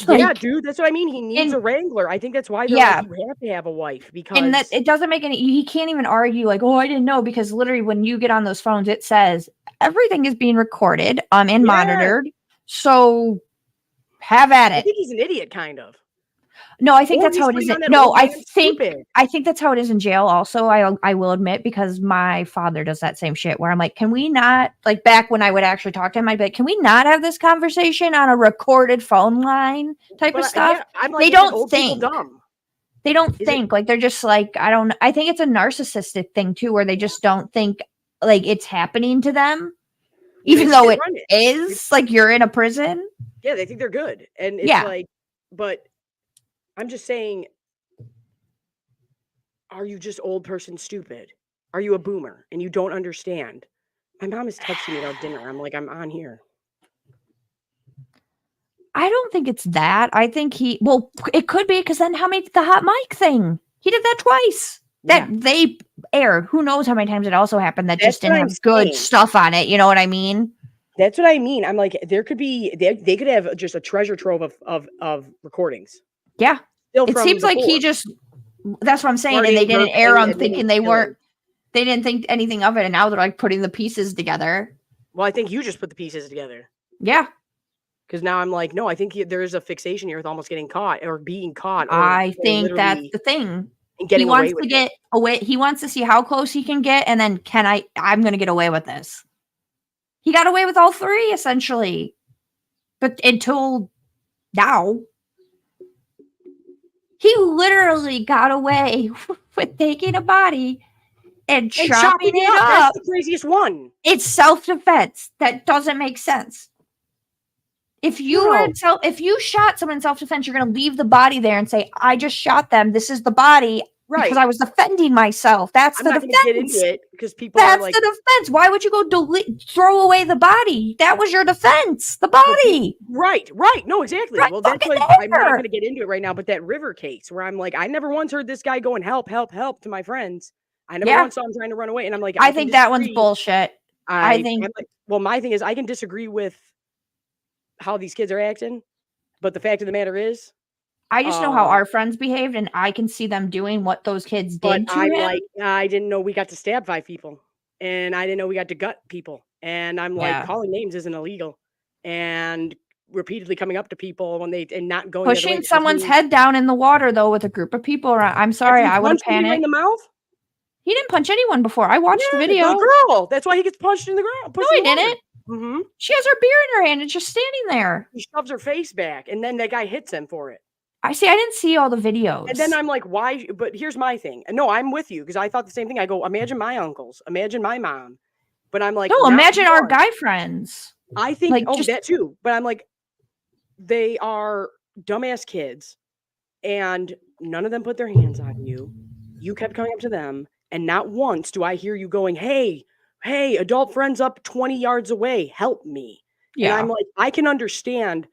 Like, yeah, dude, that's what I mean. He needs a wrangler. I think that's why you have to have a wife, because and that it doesn't make he can't even argue like, oh, I didn't know, because literally when you get on those phones, it says everything is being recorded and monitored. So have at it. I think he's an idiot, kind of. No, I think that's how it is. No, I think that's how it is in jail also. I will admit, because my father does that same shit where I'm like, can we not, like back when I would actually talk to him, I'd be like, can we not have this conversation on a recorded phone line type of stuff? Yeah, I'm like, they don't think. Dumb. They don't think. Like they're just like, I think it's a narcissistic thing too, where they just don't think like it's happening to them. Even though it is, like you're in a prison. Yeah, they think they're good. And it's like, but I'm just saying, are you just old person stupid? Are you a boomer and you don't understand? My mom is texting me about dinner. I'm like, I'm on here. I don't think it's that. I think it could be, because then how many, the hot mic thing? He did that twice. That they aired. Who knows how many times it also happened that just didn't have good stuff on it. You know what I mean? That's what I mean. I'm like, there could be, they could have just a treasure trove of recordings. Yeah. It seems like he just, that's what I'm saying. And they didn't air on thinking they didn't think anything of it. And now they're like putting the pieces together. Well, I think you just put the pieces together. Yeah. Because now I'm like, no, I think there is a fixation here with almost getting caught or being caught. I think that's the thing. He wants to get away. He wants to see how close he can get. And then I'm going to get away with this. He got away with all 3 essentially. But until now, he literally got away with taking a body and chopping it up. That's the craziest one. It's self-defense. That doesn't make sense. If you shot someone in self-defense, you're going to leave the body there and say, I just shot them. This is the body. Right. Because I was defending myself. That's the defense. Get into it because that's the defense. Why would you go throw away the body? That was your defense. The body. Right. No, exactly. Right, well, that's why I'm not going to get into it right now. But that River case where I'm like, I never once heard this guy going help to my friends. I never once saw him trying to run away. And I'm like, I think that one's bullshit. I think. Well, my thing is, I can disagree with how these kids are acting, but the fact of the matter is, I just know how our friends behaved, and I can see them doing what those kids did to him. Like, I didn't know we got to stab 5 people, and I didn't know we got to gut people, and I'm like, calling names isn't illegal, and repeatedly coming up to people when and not going pushing someone's head down in the water though with a group of people around. I'm sorry, I would have panicked. In the mouth? He didn't punch anyone before. I watched the video. The girl. That's why he gets punched in the ground. No, he didn't. Mm-hmm. She has her beer in her hand and just standing there. He shoves her face back, and then that guy hits him for it. I didn't see all the videos. And then I'm like, why? But here's my thing. No, I'm with you because I thought the same thing. I go, imagine my uncles, imagine my mom. But I'm like, no, not imagine our one. guy friends. I think, Like, that too. But I'm like, they are dumbass kids, and none of them put their hands on you. You kept coming up to them, and not once do I hear you going, hey, adult friends up 20 yards away, help me. And I'm like, I can understand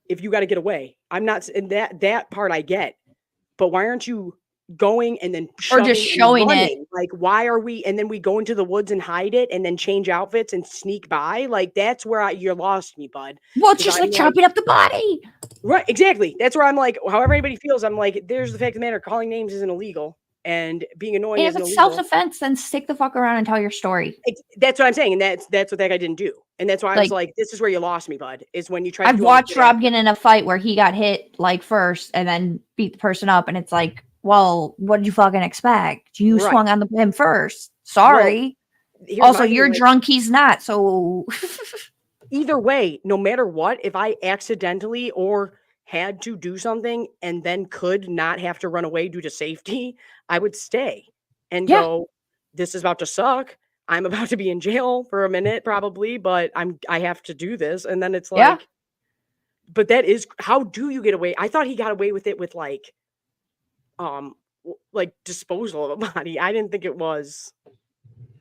if you got to get away. I'm not, and that part I get, but why aren't you going and then or just showing it? Like, why are we, and then we go into the woods and hide it and then change outfits and sneak by? Like, that's where you lost me, bud. Well, it's just like chopping up the body. Right, exactly. That's where I'm like, however anybody feels, I'm like, there's the fact of the matter, calling names isn't illegal, and being annoying and if it's self-defense, then stick the fuck around and tell your story. That's what I'm saying, and that's what that guy didn't do. And that's why I was like, this is where you lost me, bud, is when you tried to I've watched Rob get in a fight where he got hit like first and then beat the person up, and it's like, well, what did you fucking expect? You swung on him first. Sorry. Well, also, you're drunk, he's not, so either way, no matter what, if I accidentally or had to do something and then could not have to run away due to safety, I would stay and go, this is about to suck. I'm about to be in jail for a minute probably, but I have to do this. And then it's like, but that is, how do you get away? I thought he got away with it with like disposal of a body. I didn't think it was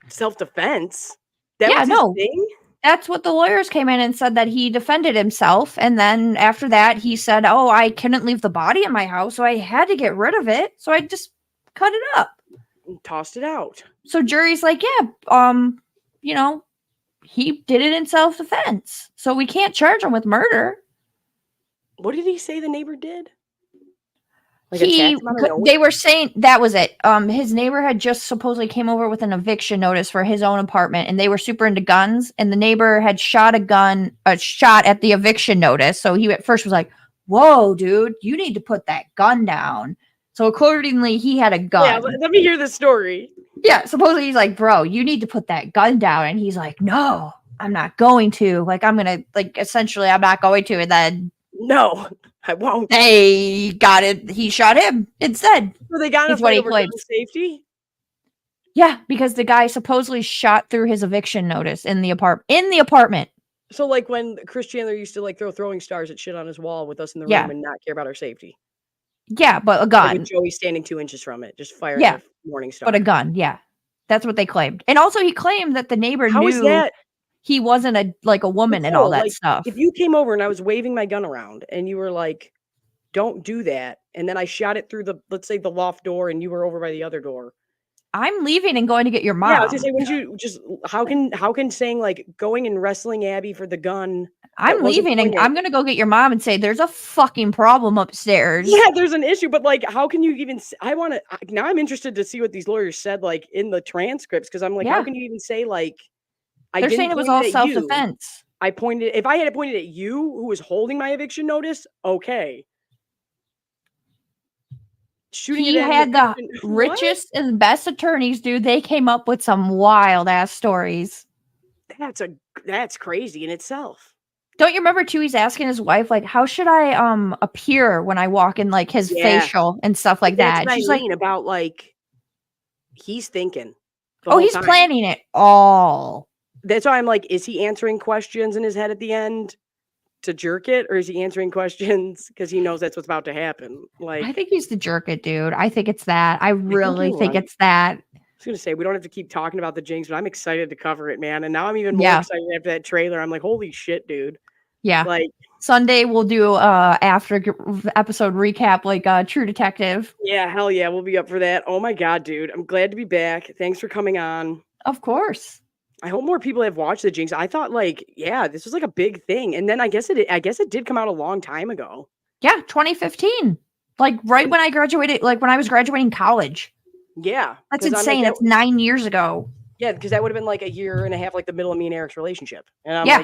self-defense. That was his thing? That's what the lawyers came in and said, that he defended himself. And then after that, he said, oh, I couldn't leave the body in my house, so I had to get rid of it. So I just cut it up. And tossed it out. So jury's like, he did it in self-defense. So we can't charge him with murder. What did he say the neighbor did? Like they were saying that was it. His neighbor had just supposedly came over with an eviction notice for his own apartment, and they were super into guns, and the neighbor had shot a shot at the eviction notice. So he at first was like, whoa, dude, you need to put that gun down. So accordingly, he had a gun. Yeah, let me hear the story. Yeah, supposedly he's like, bro, you need to put that gun down. And he's like, no, I'm not going to. Like, I'm going to, essentially, I'm not going to. And then no, I won't. They got it. He shot him instead. So they got him over gun safety? Yeah, because the guy supposedly shot through his eviction notice in the apartment. So like when Chris Chandler used to throw throwing stars at shit on his wall with us in the room and not care about our safety. Yeah, but a gun. Like Joey standing 2 inches from it, just firing a morning star. But a gun, that's what they claimed. And also he claimed that the neighbor knew he wasn't a woman and all that stuff. If you came over and I was waving my gun around and you were like, don't do that, and then I shot it through let's say the loft door, and you were over by the other door, I'm leaving and going to get your mom. Yeah, I was gonna say, wouldn't you just how can saying going and wrestling Abby for the gun? I'm leaving and I'm gonna go get your mom and say there's a fucking problem upstairs. Yeah, there's an issue, but how can you even? Now I'm interested to see what these lawyers said in the transcripts, because I'm like, how can you even say They're saying it was all self-defense. If I had pointed at you who was holding my eviction notice, okay. He had the richest and best attorneys, dude. They came up with some wild ass stories. That's crazy in itself. Don't you remember too? He's asking his wife, how should I appear when I walk in, his facial and stuff like that. She's like about he's thinking. He's planning it all. That's why I'm like, is he answering questions in his head at the end to jerk it, or is he answering questions because he knows that's what's about to happen? I think he's the jerk it, dude. I think it's that. I really think it's that. I was gonna say, we don't have to keep talking about the Jinx, but I'm excited to cover it, man. And now I'm even more excited after that trailer. I'm like, holy shit, dude. Yeah. Sunday we'll do after episode recap, True Detective. Yeah, hell yeah, we'll be up for that. Oh my god, dude. I'm glad to be back. Thanks for coming on. Of course. I hope more people have watched the Jinx. I thought this was a big thing. And then I guess it did come out a long time ago. Yeah, 2015. Right when I graduated, when I was graduating college. Yeah. That's insane. That's 9 years ago. Yeah, because that would have been a year and a half, the middle of me and Eric's relationship. And I'm the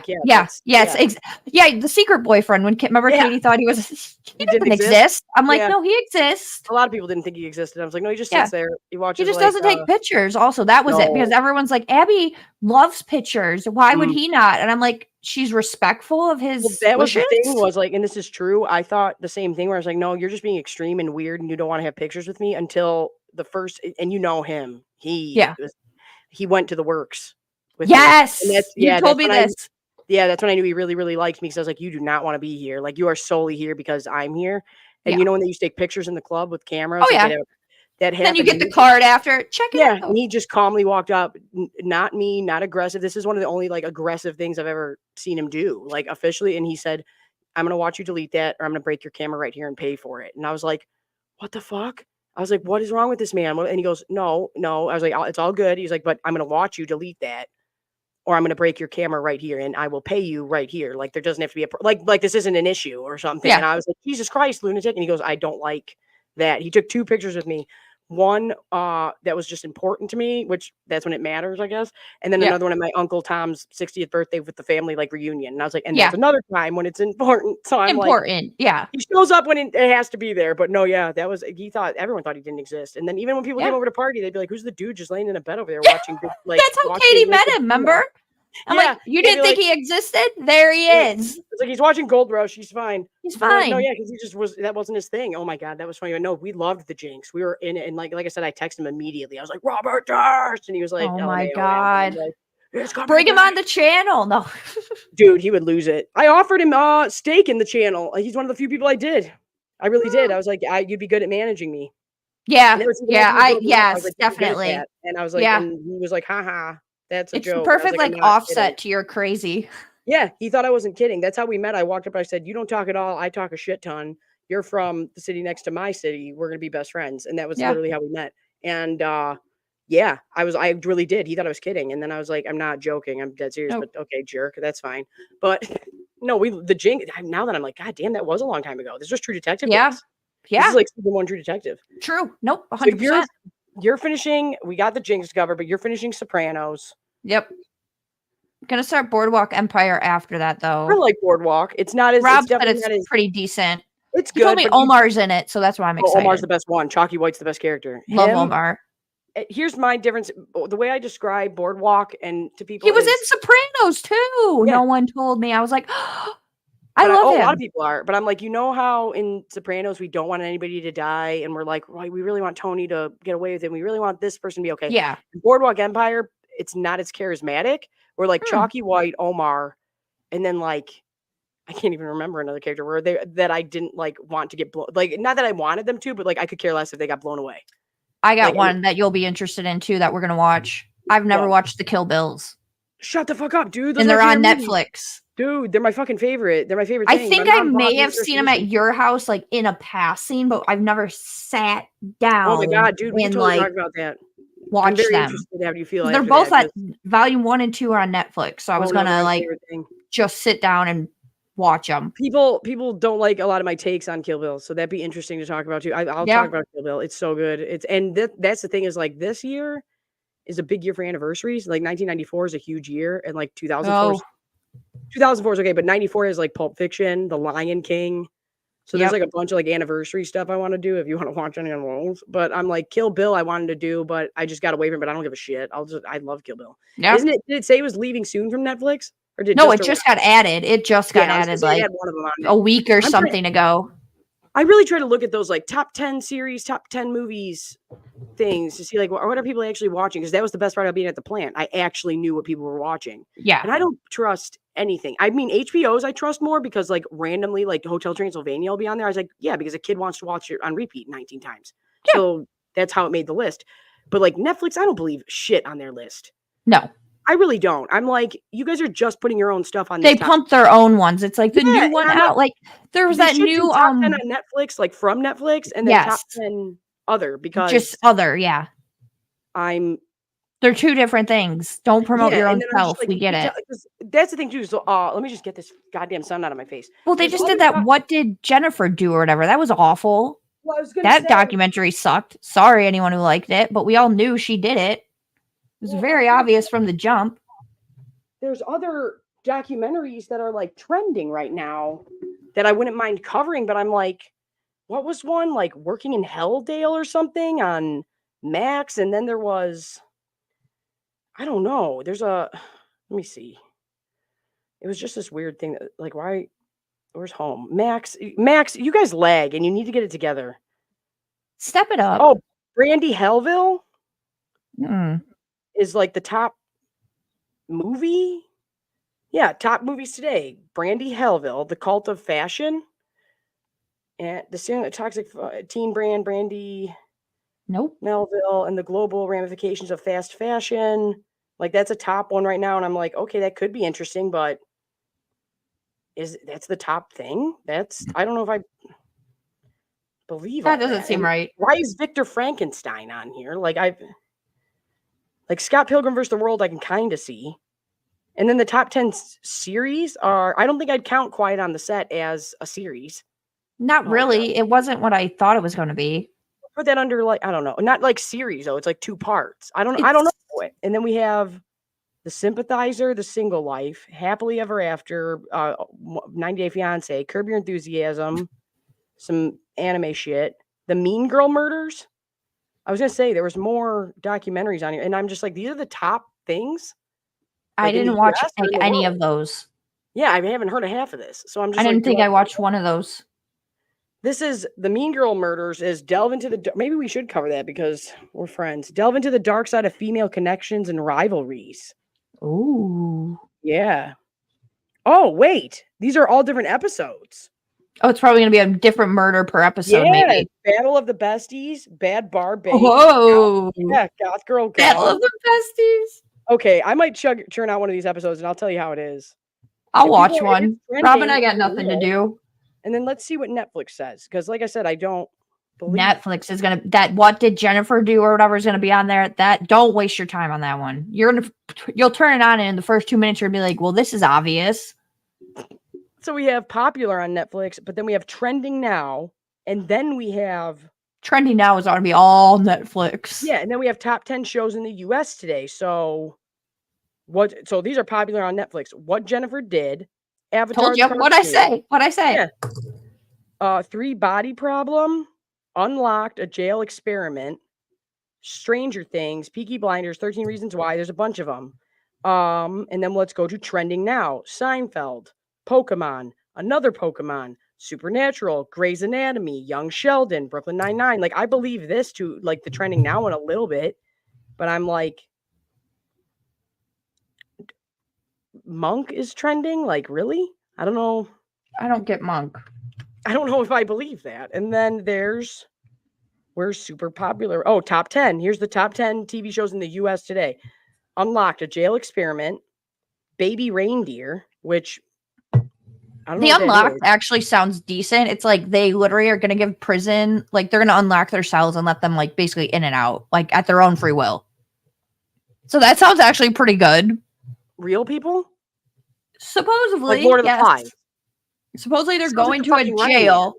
secret boyfriend. When Katie thought he didn't exist. I'm like, no, he exists. A lot of people didn't think he existed. I was like, no, he just sits there. He watches. He just doesn't take pictures. Also, that was it, because everyone's like, Abby loves pictures. Why would he not? And I'm like, she's respectful of his. Well, that was the thing. Was and this is true. I thought the same thing. Where I was like, no, you're just being extreme and weird, and you don't want to have pictures with me until the first. And you know him. He went to the works with yes, me. And you told me this. That's when I knew he really, really liked me because I was like, you do not want to be here. Like, you are solely here because I'm here. And you know when they used to take pictures in the club with cameras? Oh, like yeah. That happened. Then you get the card after. Check it out. And he just calmly walked up. Not me, not aggressive. This is one of the only like aggressive things I've ever seen him do, like officially. And he said, I'm going to watch you delete that or I'm going to break your camera right here and pay for it. And I was like, what the fuck? I was like, what is wrong with this man? And he goes, no. I was like, it's all good. He's like, but I'm going to watch you delete that or I'm going to break your camera right here and I will pay you right here. Like, there doesn't have to be like this isn't an issue or something. Yeah. And I was like, Jesus Christ, lunatic. And he goes, I don't like that. He took 2 pictures with me. One that was just important to me, which that's when it matters, I guess. And then another one at my Uncle Tom's 60th birthday with the family like reunion. And I was like, and that's another time when it's important. So I'm important. Like, he shows up when it has to be there. But no, that was everyone thought he didn't exist. And then even when people came over to party, they'd be like, who's the dude just laying in a bed over there watching like that's how Katie met him, remember? I'm like, you didn't think he existed? There he is. It's like he's watching Gold Rush. He's fine. He's fine. No, because he that wasn't his thing. Oh my God, that was funny. But no, we loved the Jinx. We were in it, and like I said, I texted him immediately. I was like, Robert Durst, and he was like, oh my God, like, bring him on the channel. No, dude, he would lose it. I offered him stake in the channel. He's one of the few people I did. I really did. I was like, you'd be good at managing me. Yeah, yes, definitely. And I was like, and he was like, haha. That's a joke. It's perfect, like offset to your crazy. Yeah, he thought I wasn't kidding. That's how we met. I walked up. I said, "You don't talk at all. I talk a shit ton. You're from the city next to my city. We're gonna be best friends." And that was literally how we met. And I really did. He thought I was kidding. And then I was like, "I'm not joking. I'm dead serious." But okay, jerk. That's fine. But no, the Jinx. Now that I'm like, God damn, that was a long time ago. This was True Detective. Yeah, This is like season 1 True Detective. True. Nope. 100%. So you're finishing. We got the Jinx cover, but you're finishing Sopranos. Yep. Gonna start Boardwalk Empire after that, though. I like Boardwalk. It's not as Rob said it's pretty decent. It's good. He told me Omar's in it, so that's why I'm excited. Omar's the best one. Chalky White's the best character. Love Omar. Here's my difference. The way I describe Boardwalk and to people, he was in Sopranos too. Yeah. No one told me. I was like, I love him. A lot of people are, but I'm like, you know how in Sopranos we don't want anybody to die, and we're like, right, we really want Tony to get away with it. And we really want this person to be okay. Yeah. In Boardwalk Empire, it's not as charismatic. We're like Chalky White, Omar, and then like I can't even remember another character where that I didn't like want to get blown. Like, not that I wanted them to, but like I could care less if they got blown away. I got one that you'll be interested in too that we're gonna watch. I've never watched the Kill Bills. Shut the fuck up, dude. And they're on Netflix. Dude, they're my fucking favorite. They're my favorite thing. I think I may have seen them at your house, like in a passing, but I've never sat down. Oh my God, dude, we can totally talk about that. Watch I'm very them. interested. How do you feel? They're both at volume 1 and 2 are on Netflix, so I was gonna like just sit down and watch them. People don't like a lot of my takes on Kill Bill, so that'd be interesting to talk about too. I'll talk about Kill Bill. It's so good. That's the thing is like this year is a big year for anniversaries. Like 1994 is a huge year, and like 2004 is okay, but 94 is like Pulp Fiction, The Lion King. So there's like a bunch of like anniversary stuff I want to do if you want to watch any of those. But I'm like Kill Bill I wanted to do, but I just got away from it. But I don't give a shit. I love Kill Bill. Yeah. Did it say it was leaving soon from Netflix? Or did it just got added. It just got added like a week or something ago. I really try to look at those like top 10 series, top 10 movies things to see like what are people actually watching, because that was the best part of being at the plant. I actually knew what people were watching. Yeah. And I don't trust anything. I mean, HBO's I trust more because like randomly like Hotel Transylvania will be on there. I was like, yeah, because a kid wants to watch it on repeat 19 times. Yeah. So that's how it made the list. But like Netflix, I don't believe shit on their list. No. I really don't. I'm like, you guys are just putting your own stuff on. They pump their own ones. It's like the new one out. Like there was that new top 10 on Netflix, like from Netflix, and then top 10 other because just other, yeah. They're two different things. Don't promote your own self. Like, we get it. That's the thing too. So let me just get this goddamn sun out of my face. Well, they just did that. What did Jennifer do or whatever? That was awful. Well, I was that documentary sucked. Sorry, anyone who liked it, but we all knew she did it. It was very obvious from the jump. There's other documentaries that are like trending right now that I wouldn't mind covering, but I'm like, what was one like Working in Helldale or something on Max? And then there was, I don't know. Let me see. It was just this weird thing that like, where's home? Max, you guys lag and you need to get it together. Step it up. Oh, Brandy Hellville. Is like the top movie. Yeah, top movies today. Brandy Hellville, The Cult of Fashion. And the toxic teen brand Brandy Melville and the global ramifications of fast fashion. Like that's a top one right now. And I'm like, okay, that could be interesting, but that's the top thing? I don't know if I believe that doesn't seem right. Why is Victor Frankenstein on here? Like Scott Pilgrim vs. the World, I can kind of see. And then the top 10 series are, I don't think I'd count Quiet on the Set as a series. Not really. It wasn't what I thought it was going to be. Put that under I don't know. Not like series though. It's like 2 parts. I don't know. And then we have The Sympathizer, The Single Life, Happily Ever After, 90 Day Fiancé, Curb Your Enthusiasm, some anime shit, The Mean Girl Murders. I was going to say there was more documentaries on here. And I'm just like, these are the top things. I didn't watch any of those. Yeah, I haven't heard of half of this. So I'm just I didn't think I watched one of those. This is The Mean Girl Murders is delve into the, maybe we should cover that because we're friends. Delve into the dark side of female connections and rivalries. Ooh. Yeah. Oh, wait. These are all different episodes. Oh, it's probably going to be a different murder per episode, maybe. Battle of the Besties, Bad Bar Babe. Whoa. Yeah, Goth Girl. Battle of the Besties. Okay, I might churn out one of these episodes and I'll tell you how it is. I'll watch one. Rob and I got nothing to do. And then let's see what Netflix says. Because like I said, I don't believe Netflix is gonna What Did Jennifer Do or whatever is gonna be on there. That don't waste your time on that one. You'll turn it on and in the first 2 minutes you'll be like, well, this is obvious. So we have Popular on Netflix, but then we have Trending Now, and then we have Trending Now is gonna be all Netflix. Yeah, and then we have top 10 shows in the US today. So these are popular on Netflix. What Jennifer Did, Avatar. Told you what I say. Yeah. 3 Body Problem, Unlocked, A Jail Experiment, Stranger Things, Peaky Blinders, 13 Reasons Why. There's a bunch of them. And then let's go to Trending Now. Seinfeld, Pokemon, Another Pokemon, Supernatural, Grey's Anatomy, Young Sheldon, Brooklyn Nine-Nine. Like I believe this to like the Trending Now one a little bit, but I'm like, Monk is trending? Like, really? I don't know. I don't get Monk. I don't know if I believe that. And then where's super popular? Oh, top 10. Here's the top 10 TV shows in the US today. Unlocked, A Jail Experiment, Baby Reindeer, which I don't know. The Unlocked actually sounds decent. It's like they literally are going to give prison, like they're going to unlock their cells and let them like basically in and out, like at their own free will. So that sounds actually pretty good. Real people? Supposedly, like Lord of the Flies. Supposedly they're going to a jail.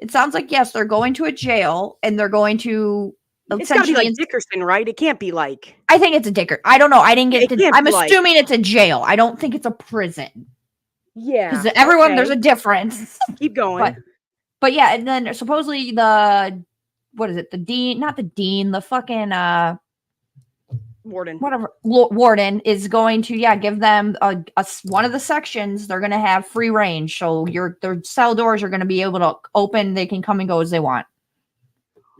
It sounds like, yes, they're going to a jail and they're going to it's gotta be like Dickerson, right? It can't be like I think it's a Dicker. I don't know. I didn't get to I'm assuming it's a jail. I don't think it's a prison. Yeah. Because everyone there's a difference. Keep going. But yeah, and then supposedly the dean, not the dean, the fucking warden, whatever warden is going to give them a one of the sections. They're going to have free range, so their cell doors are going to be able to open. They can come and go as they want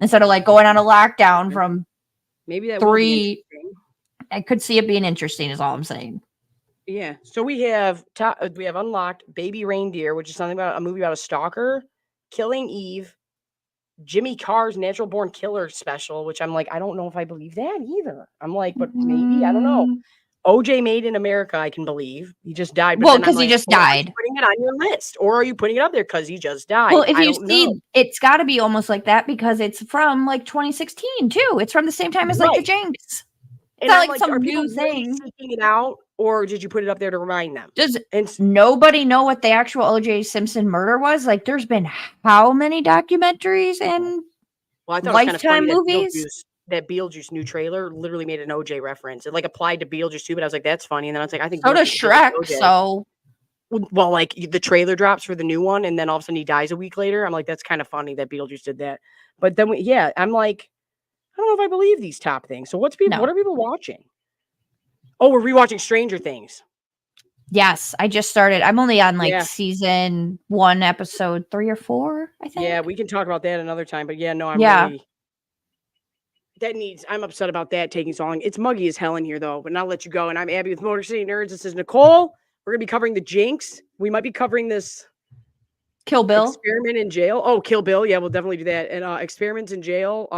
instead of like going on a lockdown from maybe that 3. I could see it being interesting. Is all I'm saying. Yeah. So we have Unlocked, Baby Reindeer, which is something about a movie about a stalker, Killing Eve, Jimmy Carr's Natural Born Killer special, which I'm like, I don't know if I believe that either. I'm like, but maybe, I don't know. OJ Made in America, I can believe. He just died. Well, because he just died. Are you putting it on your list? Or are you putting it up there because he just died? Well, if you see, it's got to be almost like that because it's from like 2016 too. It's from the same time as like the Jinx. It's not like some new thing. Seeking it out, or did you put it up there to remind them? Does nobody know what the actual O.J. Simpson murder was? Like, there's been how many documentaries and Lifetime movies? That Beetlejuice new trailer literally made an OJ reference. It like applied to Beetlejuice too, but I was like, that's funny. And then I was like, I think so does Shrek. So, well, like the trailer drops for the new one, and then all of a sudden he dies a week later. I'm like, that's kind of funny that Beetlejuice did that. But then, I'm like, I don't know if I believe these top things. So what are people watching? Oh, we're rewatching Stranger Things. Yes, I just started. I'm only on season 1, episode 3 or 4, I think. Yeah, we can talk about that another time. But really I'm upset about that taking so long. It's muggy as hell in here, though, but I'll let you go. And I'm Abby with Motor City Nerds. This is Nicole. We're going to be covering the Jinx. We might be covering this Kill Bill experiment in jail. Oh, Kill Bill. Yeah, we'll definitely do that. And experiments in jail.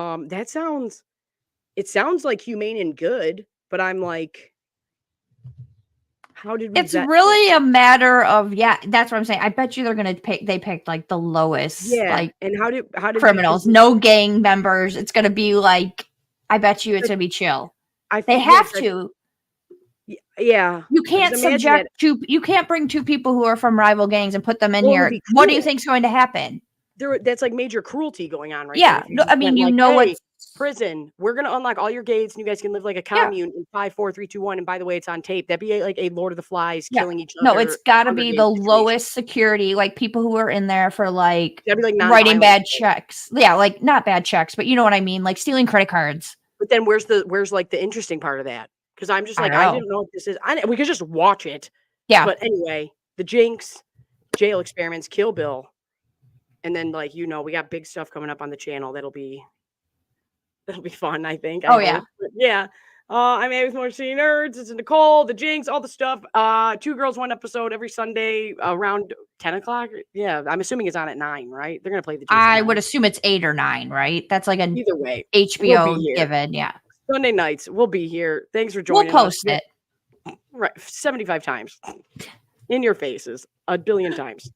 It sounds like humane and good, but I'm like, how did we? It's really a matter of that's what I'm saying. I bet you they're gonna pick. They picked like the lowest, And how did criminals? No gang members. It's gonna be like. I bet you it's gonna be chill. They have to. Yeah, you can't subject you can't bring two people who are from rival gangs and put them in here. What do you think's going to happen? That's like major cruelty going on right there. No, I mean, what's prison. We're gonna unlock all your gates, and you guys can live like a commune in 5, 4, 3, 2, 1. And by the way, it's on tape. That'd be like a Lord of the Flies killing each other. No, it's got to be the lowest security, like people who are in there for like writing bad checks. Yeah, like not bad checks, but you know what I mean, like stealing credit cards. But then where's like the interesting part of that? Because I'm just like, I didn't know what this is. We could just watch it. Yeah. But anyway, the Jinx, jail experiments, Kill Bill. And then like, we got big stuff coming up on the channel. That'll be fun, I think. Yeah. Yeah. I'm Abby with Motor City Nerds. It's Nicole, the Jinx, all the stuff. 2 girls, 1 episode every Sunday around 10 o'clock. Yeah. I'm assuming it's on at 9, right? They're going to play the Jinx. I would assume it's 8 or 9, right? That's like either way. HBO given. Yeah. Sunday nights, we'll be here. Thanks for joining us. We'll post it. Right. 75 times. In your faces. 1 billion times.